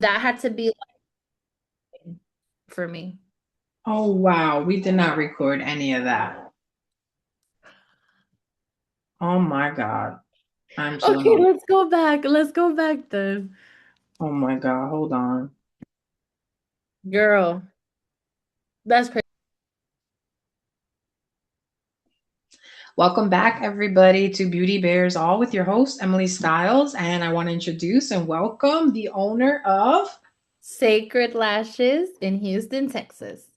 that had to be like for me. Oh, wow. We did not record any of that. Oh my God. I'm so Okay, annoyed. let's go back. Let's go back then. Oh my God. Hold on. Girl, that's crazy. Welcome back, everybody, to Beauty Bears All with your host, Emily Styles. And I want to introduce and welcome the owner of Sacred Lashes in Houston, Texas.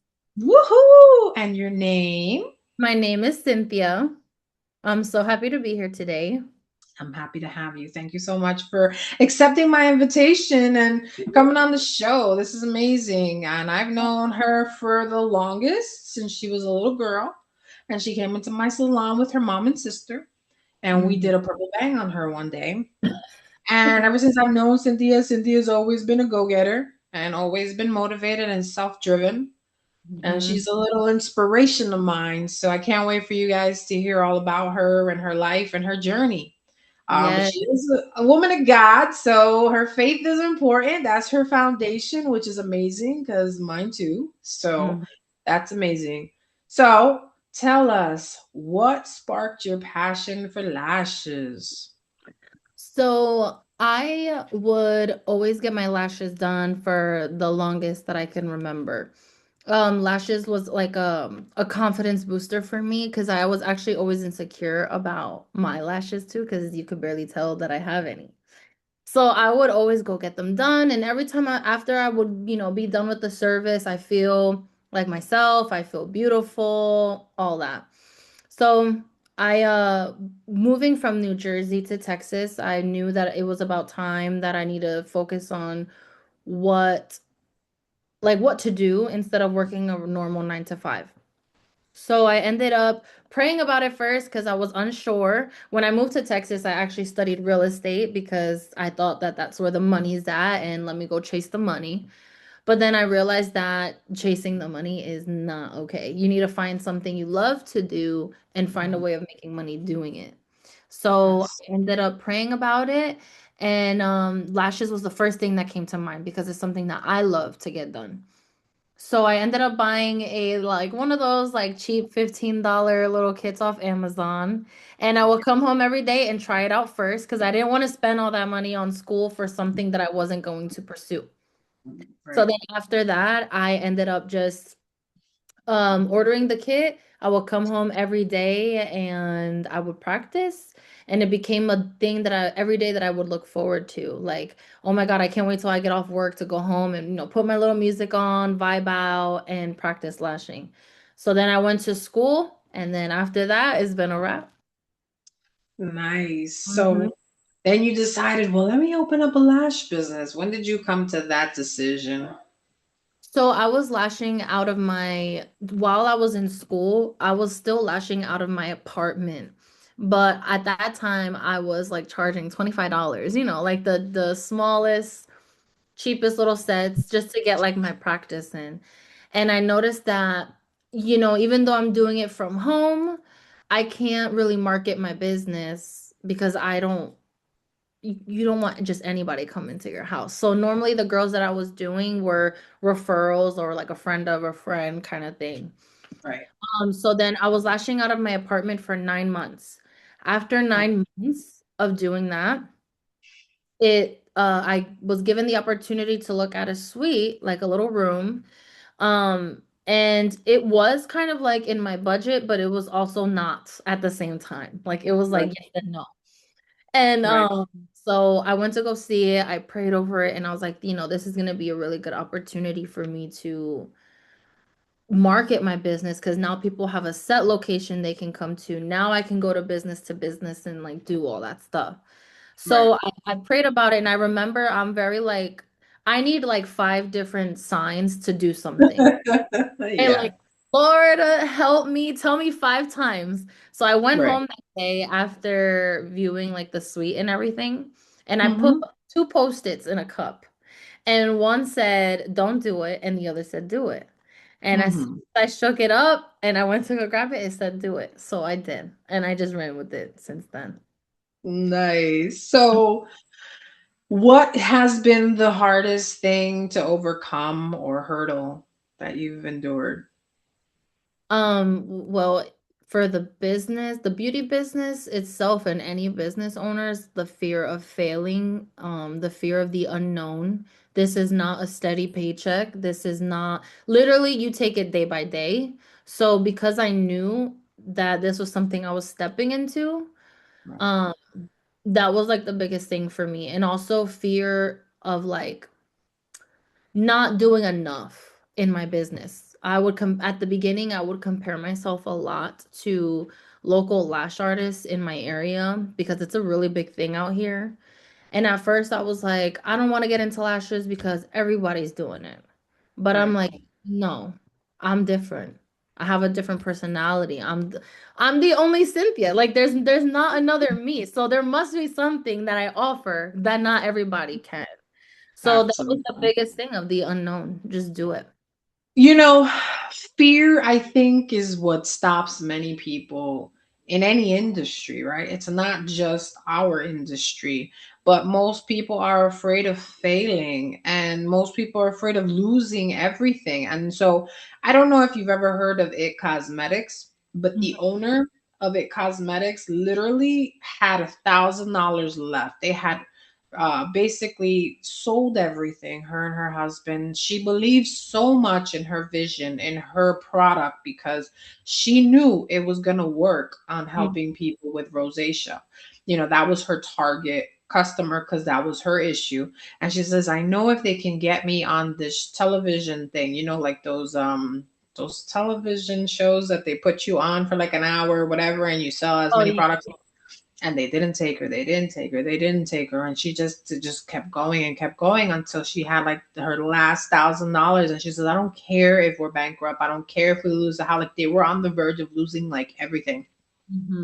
Woohoo! And your name? My name is Cynthia. I'm so happy to be here today. I'm happy to have you. Thank you so much for accepting my invitation and coming on the show. This is amazing. And I've known her for the longest since she was a little girl. And she came into my salon with her mom and sister. And we Mhm. did a purple bang on her one day. And ever since I've known Cynthia, Cynthia's always been a go getter and always been motivated and self driven. And Mhm. she's a little inspiration of mine. So I can't wait for you guys to hear all about her and her life and her journey. But Yes. she is a woman of God, so her faith is important. That's her foundation, which is amazing because mine too. So Mhm. that's amazing. So tell us what sparked your passion for lashes? So I would always get my lashes done for the longest that I can remember. Lashes was like a confidence booster for me because I was actually always insecure about my lashes too, because you could barely tell that I have any. So I would always go get them done, and every time after I would, be done with the service, I feel like myself, I feel beautiful, all that. So I moving from New Jersey to Texas, I knew that it was about time that I need to focus on what what to do instead of working a normal 9 to 5. So I ended up praying about it first because I was unsure. When I moved to Texas, I actually studied real estate because I thought that that's where the money's at and let me go chase the money. But then I realized that chasing the money is not okay. You need to find something you love to do and find a Mhm. way of making money doing it. So Yes. I ended up praying about it, and lashes was the first thing that came to mind because it's something that I love to get done. So I ended up buying a like one of those like cheap $15 little kits off Amazon. And I would come home every day and try it out first because I didn't want to spend all that money on school for something that I wasn't going to pursue. So Right. then after that, I ended up just ordering the kit. I would come home every day and I would practice. And it became a thing that every day that I would look forward to. Like, oh my God, I can't wait till I get off work to go home and, put my little music on, vibe out, and practice lashing. So then I went to school. And then after that, it's been a wrap. Nice. Mhm. So then you decided, well, let me open up a lash business. When did you come to that decision? So I was lashing out of while I was in school, I was still lashing out of my apartment. But at that time, I was like charging $25, like the smallest, cheapest little sets just to get like my practice in. And I noticed that, even though I'm doing it from home, I can't really market my business because you don't want just anybody coming to your house. So normally the girls that I was doing were referrals or like a friend of a friend kind of thing. Right. So then I was lashing out of my apartment for 9 months. After 9 months of doing that, I was given the opportunity to look at a suite, like a little room. And it was kind of like in my budget, but it was also not at the same time. Like it was Right. like yes and no. And Right. so I went to go see it. I prayed over it and I was like, this is going to be a really good opportunity for me to market my business because now people have a set location they can come to. Now I can go to business and like do all that stuff. Right. So I prayed about it and I remember I'm very like, I need like five different signs to do something. And Yeah. like, Lord, help me, tell me 5 times. So I went Right. home that day after viewing like the suite and everything, and I put Hmm. two Post-its in a cup. And one said, don't do it, and the other said, do it. And Hmm. I shook it up and I went to go grab it, it said, do it. So I did. And I just ran with it since then. Nice. So What has been the hardest thing to overcome or hurdle that you've endured? Well, for the business, the beauty business itself and any business owners, the fear of failing, the fear of the unknown. This is not a steady paycheck. This is not literally you take it day by day. So because I knew that this was something I was stepping into, Right. um, that was like the biggest thing for me. And also fear of like not doing enough in my business. I would come at the beginning, I would compare myself a lot to local lash artists in my area because it's a really big thing out here. And at first I was like, I don't want to get into lashes because everybody's doing it. But I'm Right. like, no, I'm different. I have a different personality. I'm the only Cynthia. Like there's not another me. So there must be something that I offer that not everybody can. So that was the Absolutely. biggest thing of the unknown. Just do it. You know, fear, I think, is what stops many people in any industry, right? It's not just our industry, but most people are afraid of failing and most people are afraid of losing everything. And so I don't know if you've ever heard of It Cosmetics, but the Mhm. owner of It Cosmetics literally had $1,000 left. They had basically sold everything, her and her husband. She believed so much in her vision, in her product, because she knew it was going to work on helping people with rosacea. You know, that was her target customer because that was her issue. And she says, I know if they can get me on this television thing, you know, like those television shows that they put you on for like an hour or whatever, and you sell as Oh many yeah. products, and they didn't take her, they didn't take her, they didn't take her, and she just kept going and kept going until she had like her last $1,000. And she says, I don't care if we're bankrupt, I don't care if we lose the house. Like they were on the verge of losing like everything. Hmm.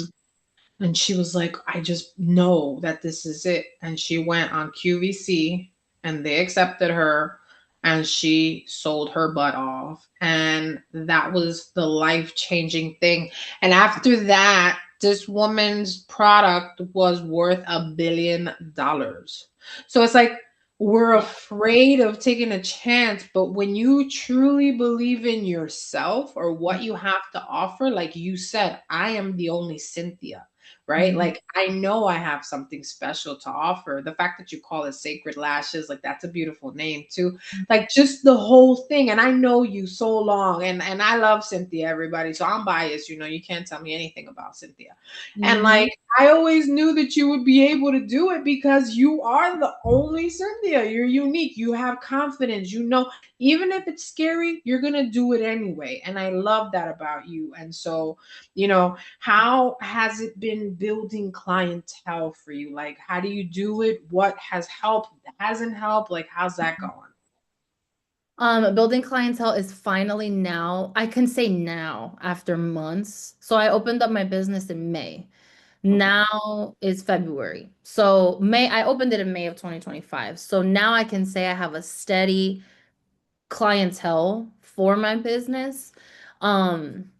And she was like, I just know that this is it. And she went on QVC and they accepted her and she sold her butt off. And that was the life changing thing. And after that, this woman's product was worth $1 billion. So it's like, we're Yeah. afraid of taking a chance, but when you truly believe in yourself or what you have to offer, like you said, I am the only Cynthia, right? Hmm. Like I know I have something special to offer. The fact that you call it Sacred Lashes, like that's a beautiful name too. Like just the whole thing. And I know you so long, and I love Cynthia, everybody. So I'm biased, you know, you can't tell me anything about Cynthia. And Hmm. like I always knew that you would be able to do it because you are the only Cynthia. You're unique. You have confidence. You know, even if it's scary, you're going to do it anyway. And I love that about you. And so, you know, how has it been building clientele for you? Like, how do you do it? What has helped? Hasn't helped? Like, how's that going? Building clientele is finally now, I can say now after months. So I opened up my business in May. Okay. Now is February. So May, I opened it in May of 2025. So now I can say I have a steady clientele for my business.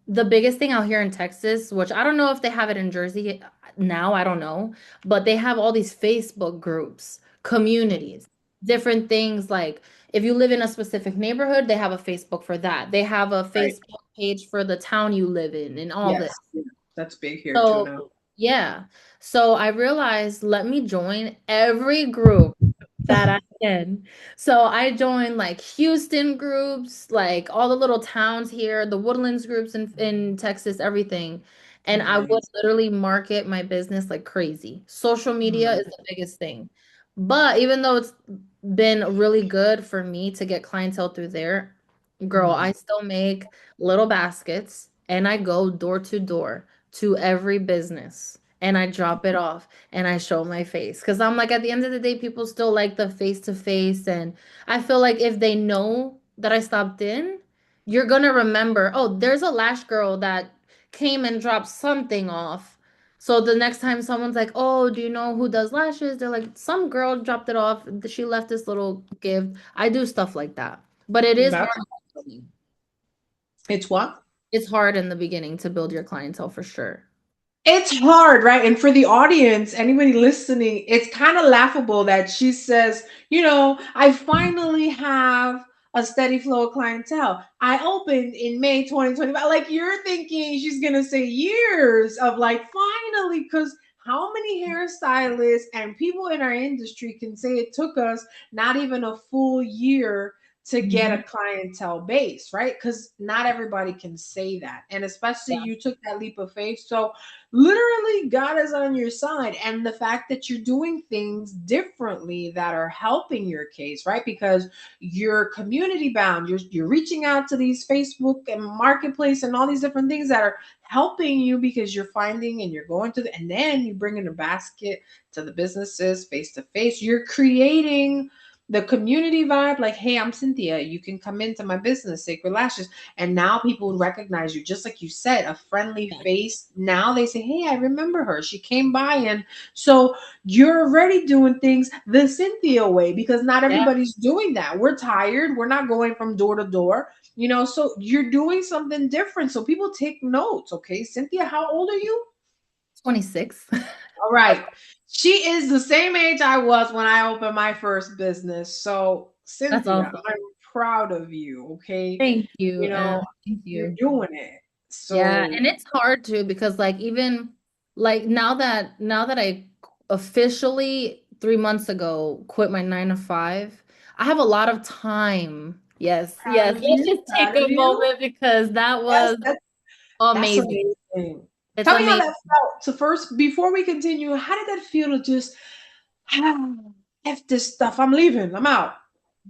The biggest thing out here in Texas, which I don't know if they have it in Jersey now, I don't know, but they have all these Facebook groups, communities, different things like if you live in a specific neighborhood, they have a Facebook for that. They have a Right. Facebook page for the town you live in and all this. Yes. Yeah. That's big here too So, now. yeah. So I realized let me join every group that I can. So I joined like Houston groups, like all the little towns here, the Woodlands groups in Texas, everything. And I would Nice. literally market my business like crazy. Social media is Mm, the biggest thing. But even though it's been really good for me to get clientele through there, girl, I mm, still make little baskets and I go door to door to every business and I drop it off and I show my face. Because I'm like, at the end of the day, people still like the face to face. And I feel like if they know that I stopped in, you're going to remember, oh, there's a lash girl that came and dropped something off. So the next time someone's like, oh, do you know who does lashes? They're like, some girl dropped it off. She left this little gift. I do stuff like that. But it is hard. that's it's what? It's hard in the beginning to build your clientele for sure. It's hard, right? And for the audience, anybody listening, it's kind of laughable that she says, I finally have a steady flow of clientele. I opened in May 2025. Like you're thinking she's going to say years of like finally, because how many hairstylists and people in our industry can say it took us not even a full year to get Mhm. a clientele base, right? Because not everybody can say that. And especially Yeah. you took that leap of faith. So literally God is on your side, and the fact that you're doing things differently that are helping your case, right? Because you're community bound, you're reaching out to these Facebook and marketplace and all these different things that are helping you because you're finding and you're going to and then you bring in a basket to the businesses face to face. You're creating the community vibe, like, hey, I'm Cynthia, you can come into my business, Sacred Lashes. And now people would recognize you, just like you said, a friendly Yeah. face. Now they say, hey, I remember her. She came by. And so you're already doing things the Cynthia way because not Yeah. everybody's doing that. We're tired. We're not going from door to door, so you're doing something different. So people take notes. Okay. Cynthia, how old are you? 26. All right. She is the same age I was when I opened my first business. So, That's Cynthia, awesome. I'm proud of you. Okay. Thank you. Thank You're you. doing it. Yeah, So, and it's hard too because like even like now that I officially 3 months ago quit my 9 to 5, I have a lot of time. Yes, proud yes. of Let's you. just take Proud of a you. moment because that Yes, was that's amazing. amazing. It's Tell me how amazing, that felt. So, first, before we continue, how did that feel to just, F this stuff? I'm leaving. I'm out.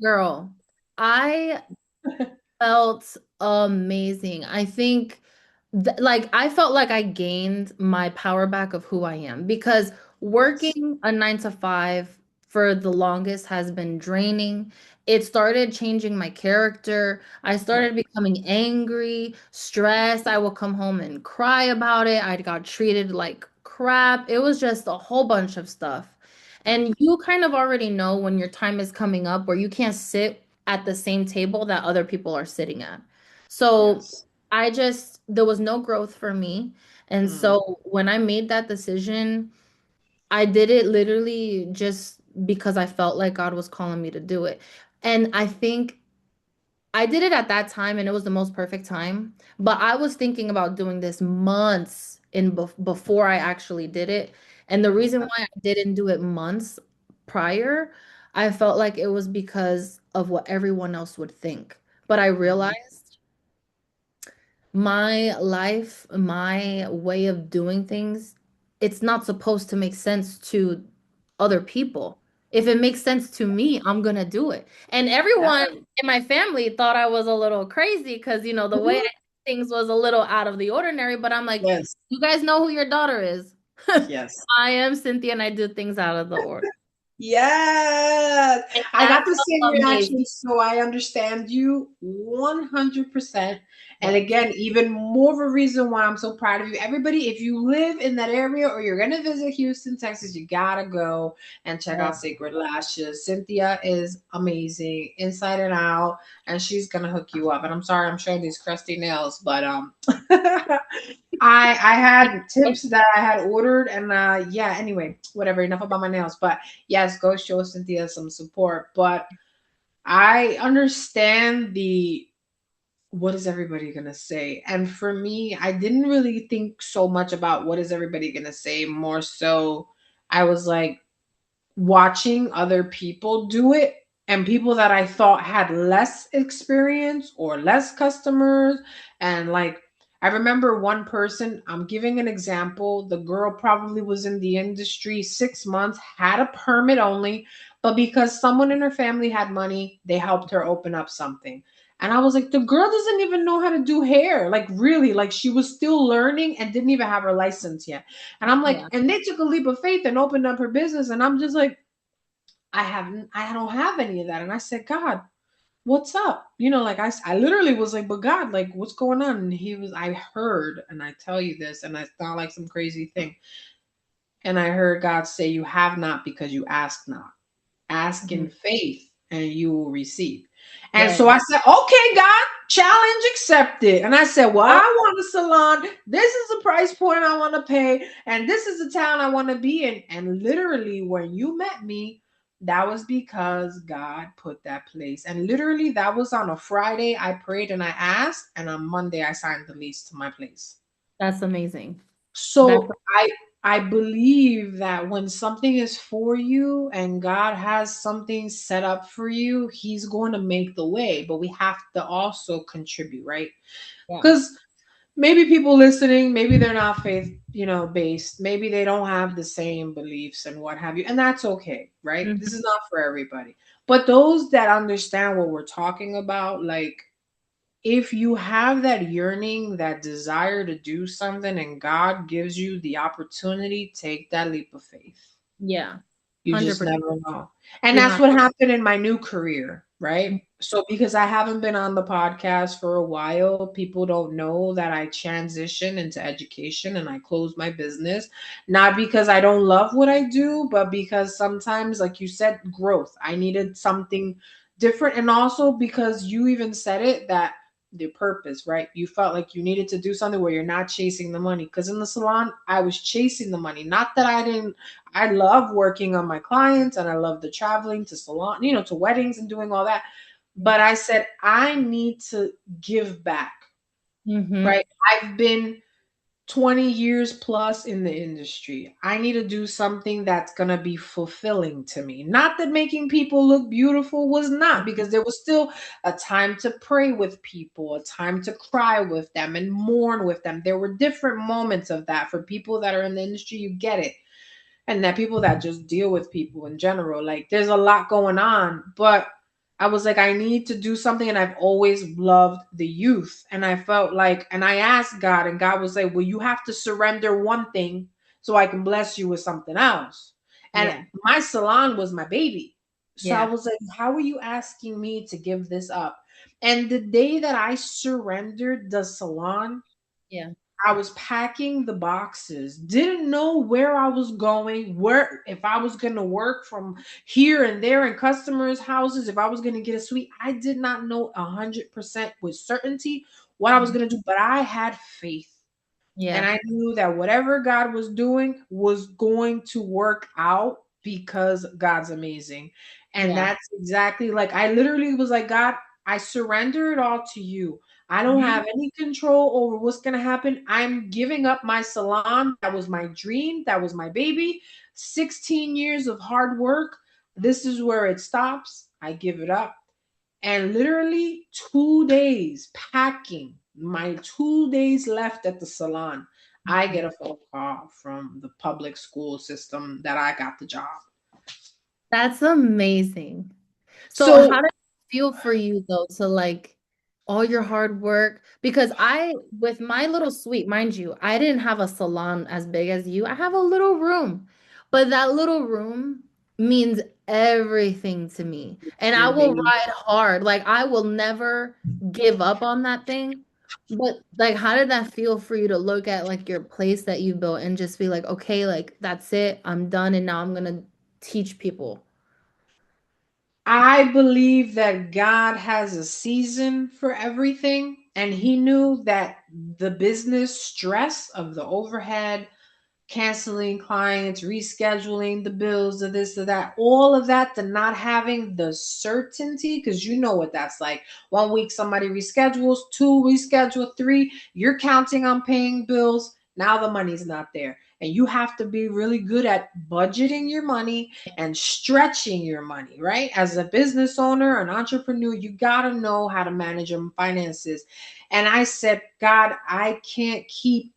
girl. I felt amazing. I think like I felt like I gained my power back of who I am because Yes. working a 9 to 5 for the longest has been draining. It started changing my character. I Right. started becoming angry, stressed. I would come home and cry about it. I got treated like crap. It was just a whole bunch of stuff. Right. And you kind of already know when your time is coming up where you can't sit at the same table that other people are sitting at. So Yes. there was no growth for me. And Mm. so when I made that decision, I did it literally just because I felt like God was calling me to do it. And I think I did it at that time and it was the most perfect time. But I was thinking about doing this months before I actually did it. And the reason Okay. why I didn't do it months prior, I felt like it was because of what everyone else would think. But I Mhm. realized my life, my way of doing things, it's not supposed to make sense to other people. If it makes sense to me, I'm gonna do it. And Yeah. everyone in my family thought I was a little crazy because, the way I Mhm. did things was a little out of the ordinary. But I'm like, Yes. you guys know who your daughter is. Yes. I am Cynthia and I do things out of the order. Yes. And I that got the same felt amazing. reaction, so I understand you 100%. And Yes. again, even more of a reason why I'm so proud of you. Everybody, if you live in that area or you're going to visit Houston, Texas, you got to go and check Yes. out Sacred Lashes. Cynthia is amazing inside and out, and she's going to hook you up. And I'm sorry I'm showing these crusty nails, but I had tips that I had ordered, and yeah, anyway, whatever, enough about my nails. But yes, go show Cynthia some support. But I understand the what is everybody gonna say? And for me, I didn't really think so much about what is everybody gonna say. More so, I was like watching other people do it and people that I thought had less experience or less customers. And like, I remember one person, I'm giving an example. The girl probably was in the industry 6 months, had a permit only, but because someone in her family had money, they helped her open up something. And I was like, the girl doesn't even know how to do hair. Like, really, like she was still learning and didn't even have her license yet. And I'm like, Yeah. and they took a leap of faith and opened up her business. And I'm just like, I don't have any of that. And I said, God, what's up? Like I literally was like, but God, like, what's going on? And I heard, and I tell you this, and it's not like some crazy thing. And I heard God say, you have not because you ask not. Ask Mhm. in faith and you will receive. And so I Yes. said, okay, God, challenge accepted. And I said, well, I want a salon. This is the price point I want to pay. And this is the town I want to be in. And literally, when you met me, that was because God put that place. And literally, that was on a Friday. I prayed and I asked. And on Monday, I signed the lease to my place. That's amazing. That's So I believe that when something is for you and God has something set up for you, he's going to make the way, but we have to also contribute, right? yeah. Cuz maybe people listening, maybe they're not faith, based. Maybe they don't have the same beliefs and what have you, and that's okay, right? This is Mhm. not for everybody. But those that understand what we're talking about, like if you have that yearning, that desire to do something, and God gives you the opportunity, take that leap of faith. Yeah. You just 100%. never know. And You that's have what happened in my new career, to. right? So, because I haven't been on the podcast for a while, people don't know that I transitioned into education and I closed my business. Not because I don't love what I do, but because sometimes, like you said, growth. I needed something different. And also because you even said it that the purpose, right? You felt like you needed to do something where you're not chasing the money. Because in the salon, I was chasing the money. Not that I didn't, I love working on my clients and I love the traveling to salon, to weddings and doing all that. But I said, I need to give back, Mm-hmm. right? I've been 20 years plus in the industry. I need to do something that's going to be fulfilling to me. Not that making people look beautiful was not, because there was still a time to pray with people, a time to cry with them and mourn with them. There were different moments of that. For people that are in the industry, you get it. And that people that just deal with people in general, like there's a lot going on. But I was like, I need to do something. And I've always loved the youth. And I felt like, and I asked God, and God was like, well, you have to surrender one thing so I can bless you with something else. And Yeah. my salon was my baby. So I Yeah. was like, how are you asking me to give this up? And the day that I surrendered the salon, Yeah. I was packing the boxes, didn't know where I was going, where if I was going to work from here and there in customers' houses, if I was going to get a suite. I did not know 100% with certainty what I was Mhm. going to do, but I had faith. And Yeah. I knew that whatever God was doing was going to work out because God's amazing. And Yeah. that's exactly like I literally was like, God, I surrender it all to you. I don't Mhm. have any control over what's going to happen. I'm giving up my salon. That was my dream. That was my baby. 16 years of hard work. This is where it stops. I give it up. And literally 2 days packing, my 2 days left at the salon, I get a phone call from the public school system that I got the job. That's amazing. So So how did it feel for you though to like all your hard work? Because with my little suite, mind you, I didn't have a salon as big as you. I have a little room, but that little room means everything to me. And I your will baby, ride hard. Like I will never give up on that thing. But like, how did that feel for you to look at like your place that you built and just be like, okay, like that's it, I'm done, and now I'm gonna teach people. I believe that God has a season for everything. And he knew that the business stress of the overhead, canceling clients, rescheduling the bills, of this, of that, all of that, to not having the certainty, because you know what that's like. 1 week somebody reschedules, two reschedule, three, you're counting on paying bills. Now the money's not there. And you have to be really good at budgeting your money and stretching your money, right? As a business owner, an entrepreneur, you got to know how to manage your finances. And I said, God, I can't keep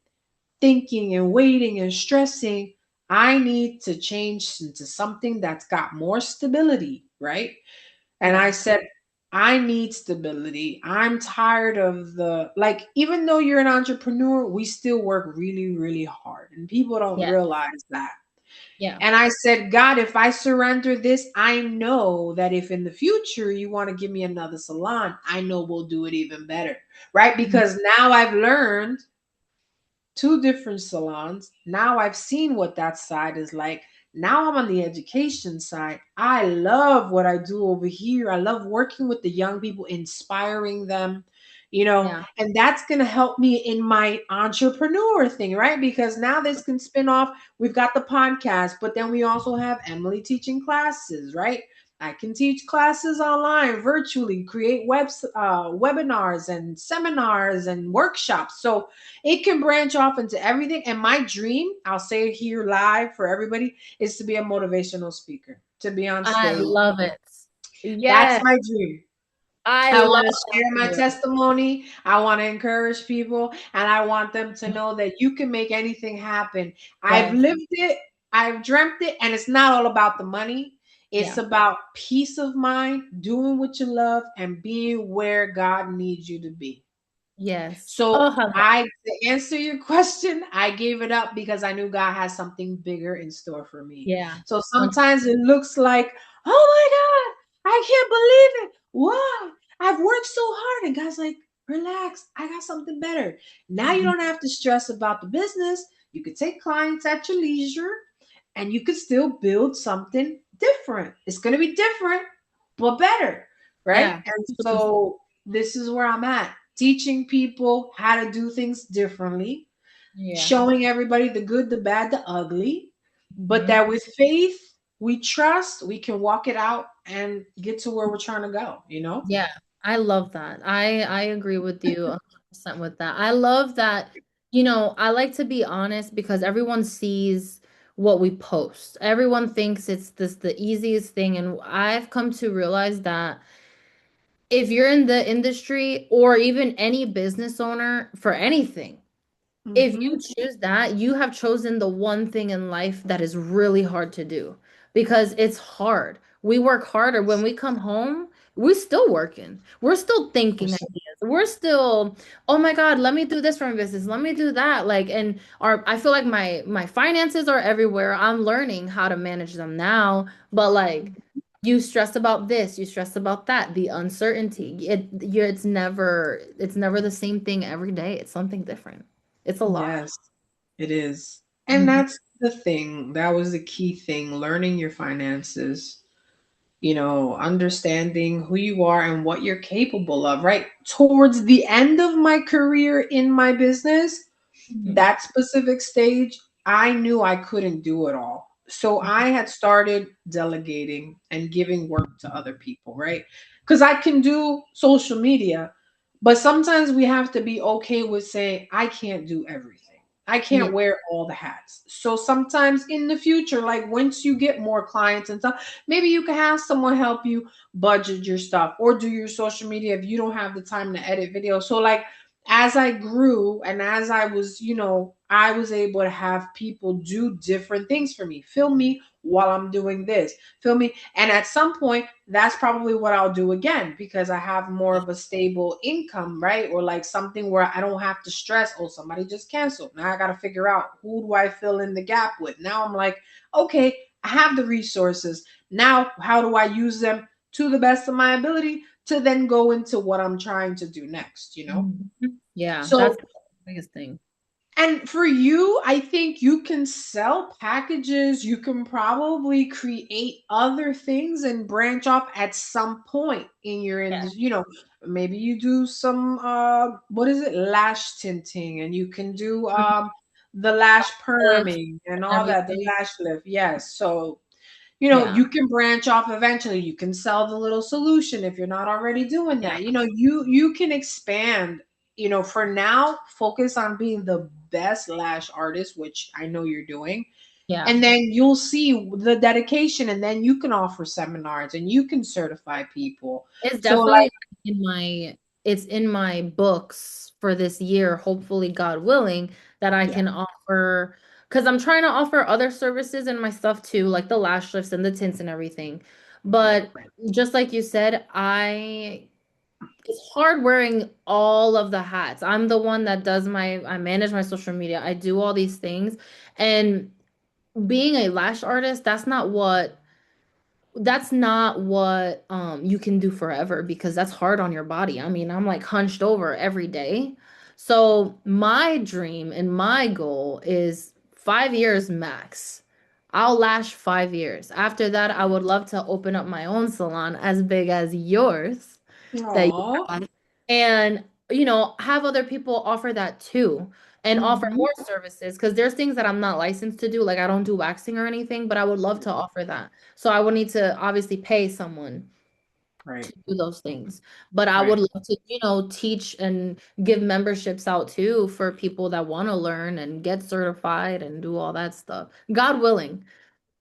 thinking and waiting and stressing. I need to change into something that's got more stability, right? And I Yeah. said, I need stability. I'm tired of like, even though you're an entrepreneur, we still work really, really hard. And people don't Yeah. realize that. Yeah. And I said, God, if I surrender this, I know that if in the future you want to give me another salon, I know we'll do it even better, right? Mhm. Because now I've learned two different salons. Now I've seen what that side is like. Now I'm on the education side. I love what I do over here. I love working with the young people, inspiring them, Yeah. and that's going to help me in my entrepreneur thing, right? Because now this can spin off. We've got the podcast, but then we also have Emily teaching classes, right? I can teach classes online, virtually, create webinars and seminars and workshops. So it can branch off into everything. And my dream, I'll say it here live for everybody, is to be a motivational speaker, to be on I stage. love it. That's Yes, my dream. I I love want to that share for my you. testimony. I want to encourage people, and I want them to know that you can make anything happen. I've Yes. lived it, I've dreamt it, and it's not all about the money. It's Yeah. about peace of mind, doing what you love, and being where God needs you to be. Yes. So Oh, I love to answer your question, I gave it up because I knew God has something bigger in store for me. yeah. So 100. sometimes it looks like, oh my God, I can't believe it. Why? I've worked so hard. And God's like, relax, I got something better. Now you Mhm. don't have to stress about the business. You could take clients at your leisure and you could still build something different. It's going to be different, but better, right? Yeah. And 100%. so this is where I'm at, teaching people how to do things differently, Yeah. showing everybody the good, the bad, the ugly, but Mhm. that with faith, we trust, we can walk it out and get to where we're trying to go. Yeah, I love that. I agree with you 100% with that. I love that, I like to be honest because everyone sees what we post. Everyone thinks it's the easiest thing, and I've come to realize that if you're in the industry or even any business owner for anything, if you Hmm. choose that, you have chosen the one thing in life that is really hard to do because it's hard. We work harder. When we come home, we're still working. We're still thinking ideas. We're still, oh my God, let me do this for my business. Let me do that. Like, and I feel like my finances are everywhere. I'm learning how to manage them now, but like you stress about this, you stress about that, the uncertainty. It's never the same thing every day. It's something different. It's a lot. Yes, it is. And Mhm. that's the thing. That was the key thing, learning your finances, understanding who you are and what you're capable of, right? Towards the end of my career in my business, Mhm. that specific stage, I knew I couldn't do it all. So I had started delegating and giving work to other people, right? Because I can do social media, but sometimes we have to be okay with saying, I can't do everything. I Yeah. can't wear all the hats. So sometimes in the future, like once you get more clients and stuff, maybe you can have someone help you budget your stuff or do your social media if you don't have the time to edit videos. So like as I grew and as I was, I was able to have people do different things for me, film me while I'm doing this, film me. And at some point, that's probably what I'll do again because I have more of a stable income, right? Or like something where I don't have to stress, oh, somebody just canceled. Now I got to figure out who do I fill in the gap with. Now I'm like, okay, I have the resources. Now, how do I use them to the best of my ability to then go into what I'm trying to do next? Mhm. Yeah, that's So, the biggest thing. and for you, I think you can sell packages. You can probably create other things and branch off at some point in your Yeah. industry. Maybe you do some what is it, lash tinting, and you can do Mhm. the lash Lift perming and and all that, the everything. lash lift. Yes. So Yeah. you can branch off eventually. You can sell the little solution if you're not already doing Yeah. that. You can expand. For now, focus on being the best lash artist, which I know you're doing. Yeah. And then you'll see the dedication, and then you can offer seminars and you can certify people. It's So, like, definitely in my books for this year, hopefully God willing, that I yeah. can offer because I'm trying to offer other services and my stuff too, like the lash lifts and the tints and everything. Yeah. But just like you said, it's hard wearing all of the hats. I'm the one that I manage my social media. I do all these things. And being a lash artist, that's not what you can do forever because that's hard on your body. I mean, I'm like hunched over every day. So my dream and my goal is 5 years max. I'll lash 5 years. After that, I would love to open up my own salon as big as yours that you Oh. have, and have other people offer that too, and offer Hmm. more services, because there's things that I'm not licensed to do, like I don't do waxing or anything, but I would love to offer that. So I would need to obviously pay someone Right. to do those things. But I would Right. love to, teach and give memberships out too for people that want to learn and get certified and do all that stuff. God willing.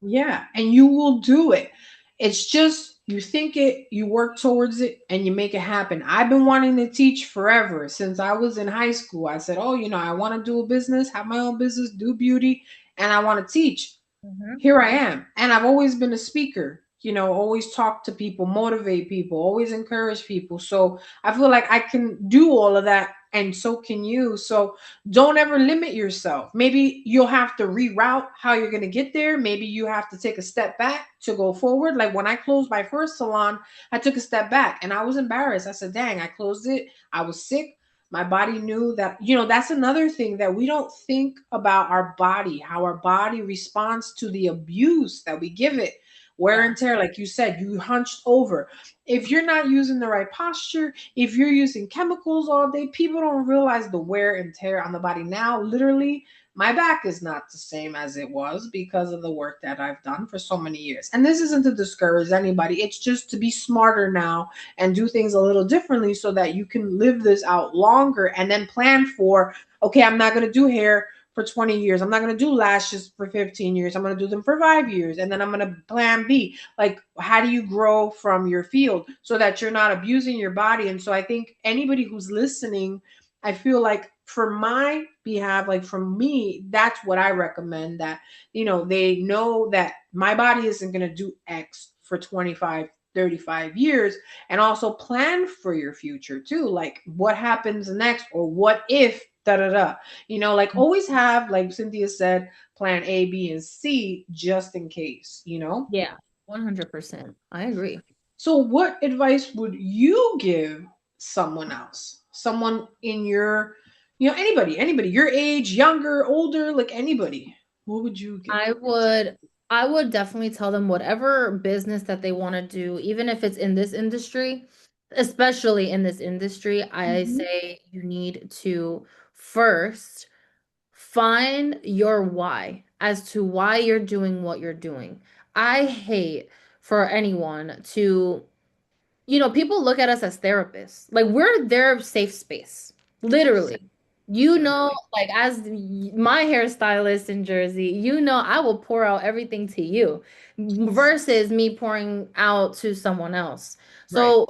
Yeah, and you will do it. It's just you think it, you work towards it, and you make it happen. I've been wanting to teach forever since I was in high school. I said, "Oh, I want to do a business, have my own business, do beauty, and I want to teach." Mhm. Here I am. And I've always been a speaker, always talk to people, motivate people, always encourage people. So I feel like I can do all of that, and so can you. So don't ever limit yourself. Maybe you'll have to reroute how you're going to get there. Maybe you have to take a step back to go forward. Like when I closed my first salon, I took a step back and I was embarrassed. I said, dang, I closed it. I was sick. My body knew that, that's another thing that we don't think about our body, how our body responds to the abuse that we give it. Wear Yeah. and tear, like you said, you hunched over. If you're not using the right posture, if you're using chemicals all day, people don't realize the wear and tear on the body. Now, literally, my back is not the same as it was because of the work that I've done for so many years. And this isn't to discourage anybody, it's just to be smarter now and do things a little differently so that you can live this out longer and then plan for, okay, I'm not going to do hair for 20 years. I'm not going to do lashes for 15 years. I'm going to do them for 5 years. And then I'm going to plan B. Like, how do you grow from your field so that you're not abusing your body? And so I think anybody who's listening, I feel like for my behalf, like for me, that's what I recommend, that, they know that my body isn't going to do X for 25, 35 years, and also plan for your future too. Like what happens next, or what if da da da. Like always have, like Cynthia said, plan A, B, and C just in case. Yeah, 100%. I agree. So what advice would you give someone else? Someone in your, anybody, your age, younger, older, like anybody. What would you give I them? would I would definitely tell them whatever business that they want to do, even if it's in this industry, especially in this industry, I Mhm. say you need to first find your why as to why you're doing what you're doing. I hate for anyone to, people look at us as therapists. Like we're their safe space, literally. Exactly. Like as my hairstylist in Jersey, I will pour out everything to you versus me pouring out to someone else. Right. So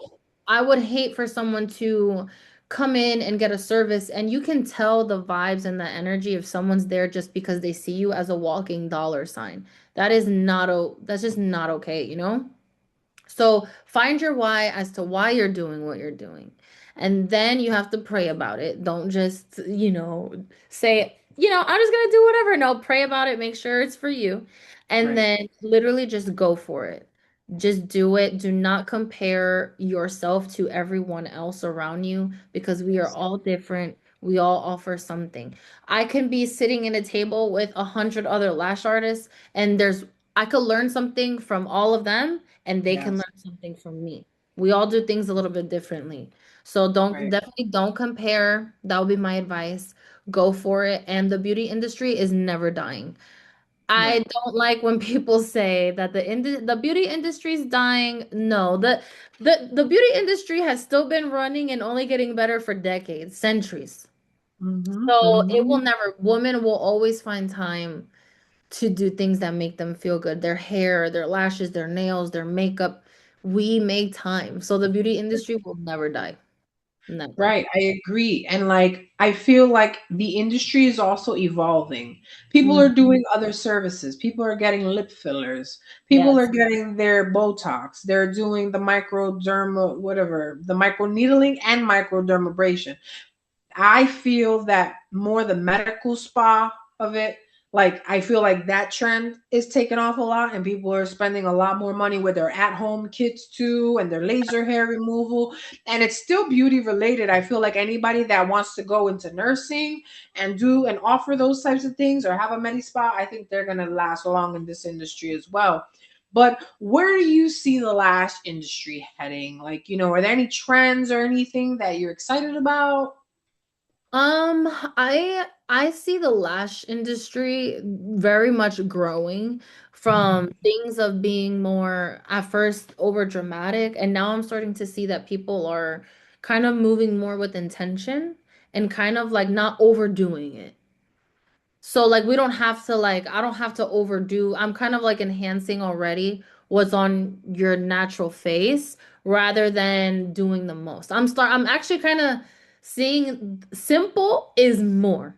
I would hate for someone to come in and get a service, and you can tell the vibes and the energy if someone's there just because they see you as a walking dollar sign. That's just not okay. So find your why as to why you're doing what you're doing. And then you have to pray about it. Don't just, say, I'm just gonna do whatever. No, pray about it, make sure it's for you. And Right. then literally just go for it. Just do it. Do not compare yourself to everyone else around you, because we are Yes. all different. We all offer something. I can be sitting in a table with 100 other lash artists, and I could learn something from all of them, and they can Yes. learn something from me. We all do things a little bit differently. So don't Right. definitely don't compare. That would be my advice. Go for it. And the beauty industry is never dying. I No. don't like when people say that the beauty industry is dying. No, the beauty industry has still been running and only getting better for decades, centuries. Mm-hmm. So it will Mm-hmm. never, women will always find time to do things that make them feel good. Their hair, their lashes, their nails, their makeup. We make time. So the beauty industry will never die. Never. Right, I agree. And like I feel like the industry is also evolving. People are Mhm. doing other services. People are getting lip fillers. People are Yes. getting their Botox. They're doing the microderma, whatever, the micro needling and microdermabrasion. I feel that more the medical spa of it, Like I feel like that trend is taking off a lot and people are spending a lot more money with their at-home kits too and their laser hair removal. And it's still beauty related. I feel like anybody that wants to go into nursing and do and offer those types of things or have a medi spa, I think they're gonna last long in this industry as well. But where do you see the lash industry heading? Like, are there any trends or anything that you're excited about? I see the lash industry very much growing from things of being more at first over dramatic, and now I'm starting to see that people are kind of moving more with intention and kind of like not overdoing it. So like we don't have to like I don't have to overdo. I'm kind of like enhancing already what's on your natural face rather than doing the most. I'm actually kind of seeing simple is more.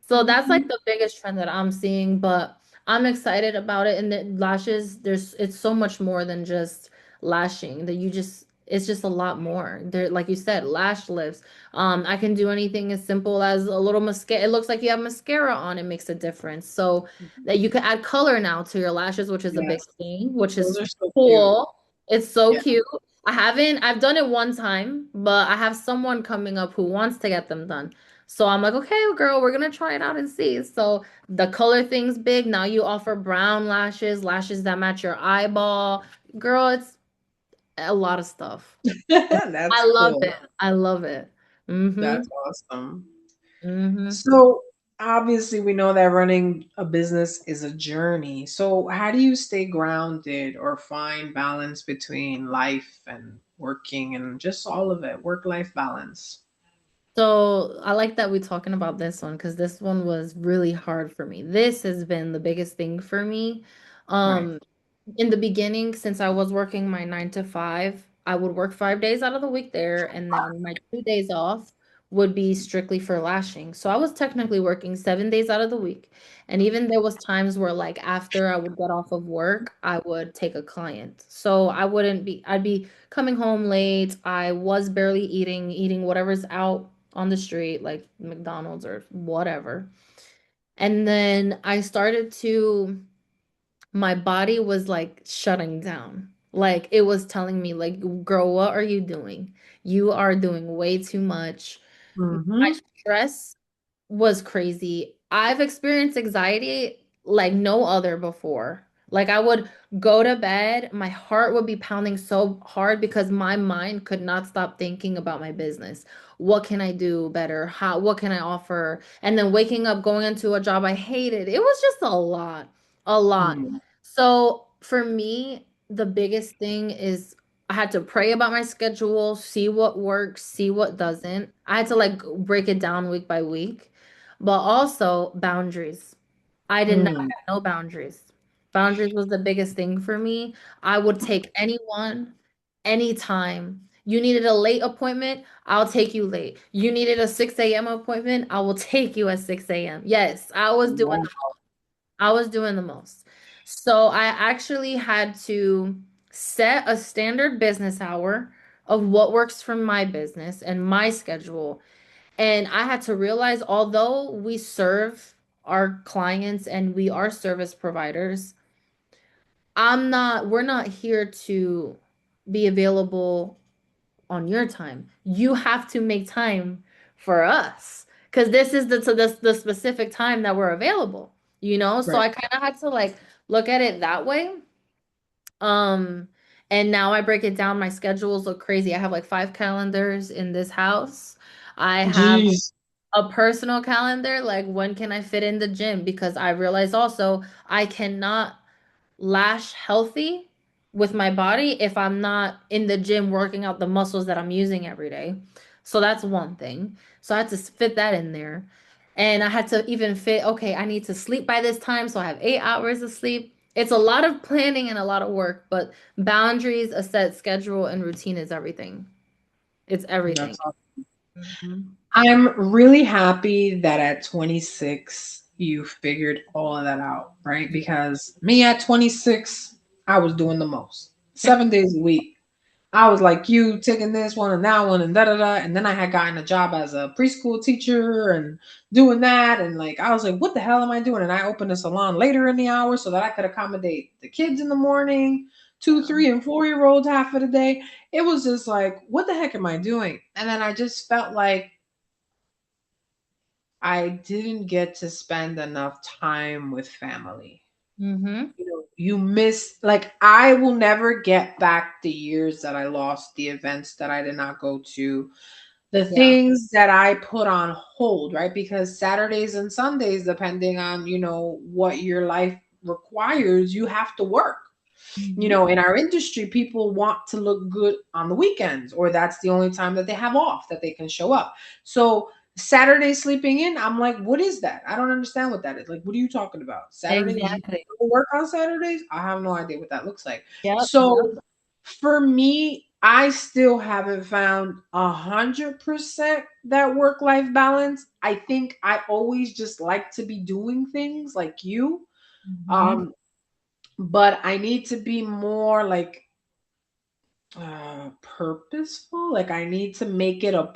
So that's like Mhm. the biggest trend that I'm seeing, but I'm excited about it. And the lashes, it's so much more than just lashing that it's just a lot more. There, like you said, lash lifts. I can do anything as simple as a little mascara. It looks like you have mascara on, it makes a difference. So that you can add color now to your lashes, which is a big Yes, thing, which those is are so cute. cool. It's so Yeah. cute. I've done it one time, but I have someone coming up who wants to get them done. So I'm like, okay, girl, we're gonna try it out and see. So the color thing's big. Now you offer brown lashes, lashes that match your eyeball. Girl, it's a lot of stuff. That's I love cool. it. I love it. Mm-hmm. That's awesome. Mm-hmm. So obviously we know that running a business is a journey. So how do you stay grounded or find balance between life and working and just all of it, work-life balance? So I like that we're talking about this one because this one was really hard for me. This has been the biggest thing for me. Right. Um, in the beginning, since I was working my 9 to 5, I would work 5 days out of the week there, and then my 2 days off would be strictly for lashing. So I was technically working 7 days out of the week. And even there was times where like after I would get off of work, I would take a client. So I'd be coming home late. I was barely eating whatever's out on the street, like McDonald's or whatever. And then I started to my body was like shutting down. Like it was telling me like, girl, what are you doing? You are doing way too much. My Mm-hmm. stress was crazy. I've experienced anxiety like no other before. Like I would go to bed, my heart would be pounding so hard because my mind could not stop thinking about my business. What can I do better? What can I offer? And then waking up, going into a job I hated. It was just a lot, a lot. Mm. So for me, the biggest thing is I had to pray about my schedule, see what works, see what doesn't. I had to like break it down week by week, but also boundaries. I did not Mm. have no boundaries. Boundaries was the biggest thing for me. I would take anyone, anytime. You needed a late appointment, I'll take you late. You needed a 6 a.m. appointment, I will take you at 6 a.m. Yes, Wow. I was doing the most. So I actually had to set a standard business hour of what works for my business and my schedule. And I had to realize, although we serve our clients and we are service providers, we're not here to be available on your time. You have to make time for us because this is the specific time that we're available, you know? So Right. I kind of had to like look at it that way. Um, and now I break it down. My schedules look crazy. I have like 5 calendars in this house. I have Jeez. a personal calendar, like when can I fit in the gym? Because I realize also I cannot lash healthy with my body if I'm not in the gym working out the muscles that I'm using every day. So that's one thing. So I had to fit that in there. And I had to even fit, okay, I need to sleep by this time. So I have 8 hours of sleep. It's a lot of planning and a lot of work, but boundaries, a set schedule, and routine is everything. It's everything. That's awesome. Mhm. I'm really happy that at 26 you figured all of that out, right? Because me at 26, I was doing the most. 7 days a week. I was like you, taking this one and that one and da da da. And then I had gotten a job as a preschool teacher and doing that. And like, I was like, what the hell am I doing? And I opened a salon later in the hour so that I could accommodate the kids in the morning, two, Yeah. 3 and 4 year olds half of the day. It was just like, what the heck am I doing? And then I just felt like I didn't get to spend enough time with family. Mm-hmm. You miss, like, I will never get back the years that I lost, the events that I did not go to, the Yeah. things that I put on hold, right? Because Saturdays and Sundays, depending on, what your life requires, you have to work. Mm-hmm. In our industry, people want to look good on the weekends, or that's the only time that they have off that they can show up. So Saturday sleeping in, I'm like, what is that? I don't understand what that is. Like, what are you talking about? Saturday? You Exactly. work on Saturdays? I have no idea what that looks like. Yep. So for me, I still haven't found 100% that work-life balance. I think I always just like to be doing things like you. Mm-hmm. Um, but I need to be more like purposeful. Like I need to make it a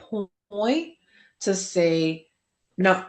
point to say, no,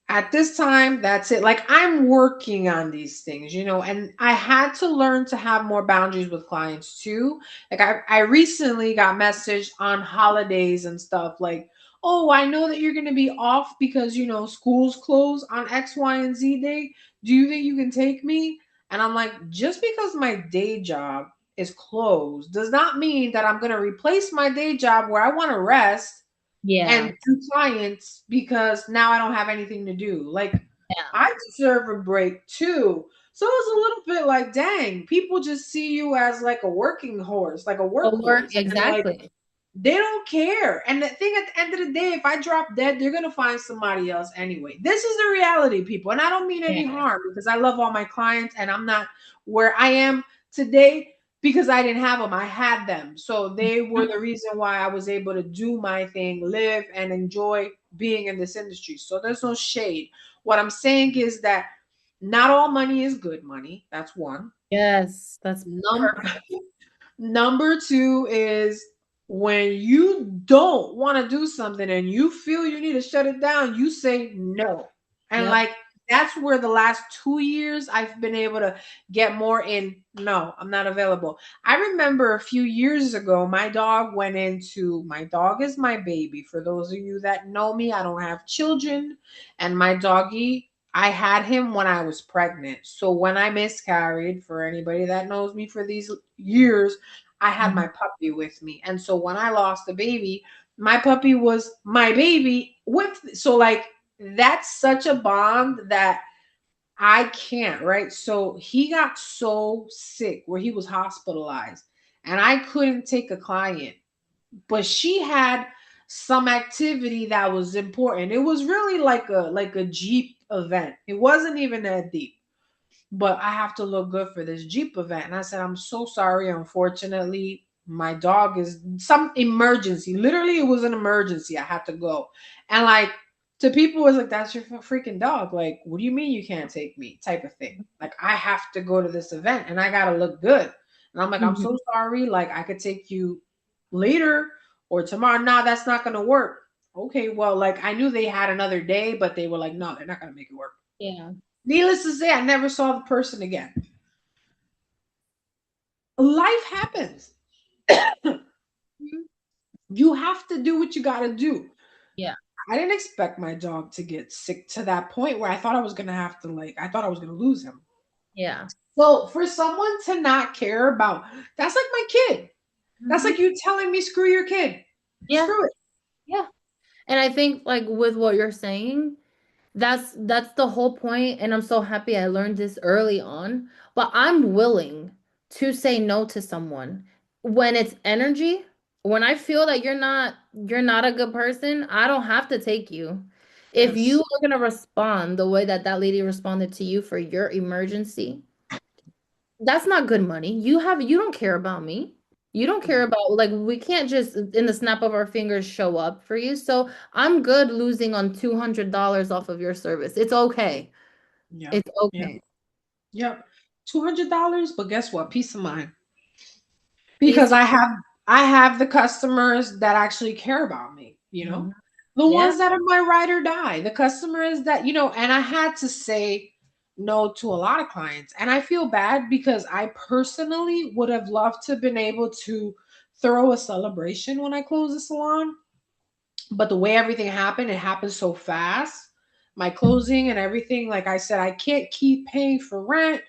at this time, that's it. Like I'm working on these things, and I had to learn to have more boundaries with clients too. Like I recently got messaged on holidays and stuff like, oh, I know that you're going to be off because, schools close on X, Y, and Z day. Do you think you can take me? And I'm like, just because my day job is closed does not mean that I'm going to replace my day job where I want to rest Yeah. and do clients because now I don't have anything to do. Like, Yeah. I deserve a break too. So it's a little bit like, dang, people just see you as like a working horse, like a A work, workhorse. And like, exactly. they don't care. And the thing at the end of the day, if I drop dead, they're going to find somebody else anyway. This is the reality, people. And I don't mean any Yeah. harm because I love all my clients and I'm not where I am today because I didn't have them. I had them. So they were the reason why I was able to do my thing, live and enjoy being in this industry. So there's no shade. What I'm saying is that not all money is good money. That's one. Yes, that's Num- perfect. Number two is when you don't want to do something and you feel you need to shut it down, you say no. And Yep. like that's where the last 2 years I've been able to get more in. No, I'm not available. I remember a few years ago, my dog is my baby. For those of you that know me, I don't have children. And my doggy, I had him when I was pregnant. So when I miscarried, for anybody that knows me for these years, I had Mhm. my puppy with me. And so when I lost the baby, my puppy was my baby with, so like that's such a bond that I can't, right? So he got so sick where he was hospitalized and I couldn't take a client, but she had some activity that was important. It was really like a Jeep event. It wasn't even that deep, but I have to look good for this Jeep event. And I said, I'm so sorry. Unfortunately, my dog is some emergency. Literally, it was an emergency. I had to go. And like to people, it's like, that's your freaking dog. Like, what do you mean you can't take me? Type of thing. Like, I have to go to this event and I got to look good. And I'm like, I'm so Mhm. sorry. Like, I could take you later or tomorrow. Nah, that's not going to work. Okay, well, like I knew they had another day, but they were like, no, they're not going to make it work. Yeah. Needless to say, I never saw the person again. Life happens. Mhm. You have to do what you got to do. Yeah. I didn't expect my dog to get sick to that point where I thought I was going to have to, I thought I was going to lose him. Yeah. So for someone to not care about, that's like my kid. That's Mhm. like you telling me, screw your kid. Yeah. Screw it. Yeah. And I think like with what you're saying, that's the whole point, and I'm so happy I learned this early on. But I'm willing to say no to someone when it's energy. When I feel that you're not a good person, I don't have to take you. If you Yes. are gonna respond the way that that lady responded to you for your emergency, that's not good money. You don't care about me. You don't care No. about like we can't just in the snap of our fingers show up for you. So I'm good losing on $200 off of your service. It's okay. Yep. It's Yep. okay. Yep. $200, but guess what? Peace of mind. Peace Because of I have I have the customers that actually care about me, Mhm. the Yeah. ones that are my ride or die, the customers that, and I had to say no to a lot of clients. And I feel bad because I personally would have loved to have been able to throw a celebration when I closed the salon. But the way everything happened, it happened so fast. My closing and everything, like I said, I can't keep paying for rent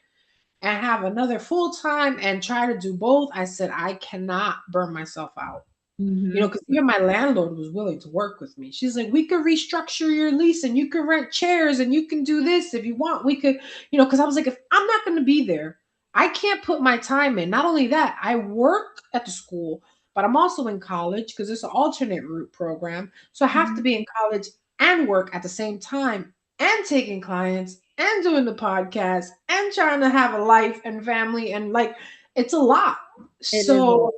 and have another full time and try to do both. I said, I cannot burn myself out. Mhm. Because even my landlord was willing to work with me. She's like, we could restructure your lease and you can rent chairs and you can do this if you want. We could, because I was like, if I'm not going to be there, I can't put my time in. Not only that, I work at the school, but I'm also in college because it's an alternate route program. So I have to Mhm. be in college and work at the same time and taking clients and doing the podcast and trying to have a life and family. And like, it's a lot. It is a lot. So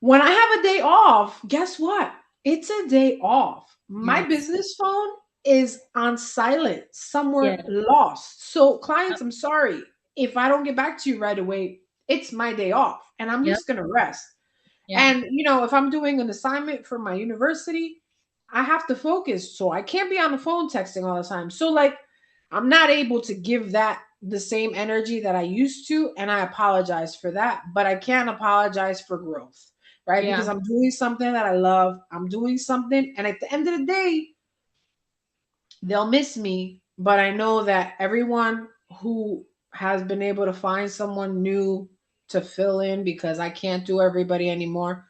when I have a day off, guess what? It's a day off. My Yes. business phone is on silent, Yeah. somewhere lost. So, clients, I'm sorry. If I don't get back to you right away, it's my day off and I'm Yep. just going to rest. Yeah. And, if I'm doing an assignment for my university, I have to focus. So, I can't be on the phone texting all the time. So, like, I'm not able to give that the same energy that I used to. And I apologize for that. But I can't apologize for growth, right? Because Yeah. I'm doing something that I love. I'm doing something. And at the end of the day, they'll miss me. But I know that everyone who has been able to find someone new to fill in because I can't do everybody anymore,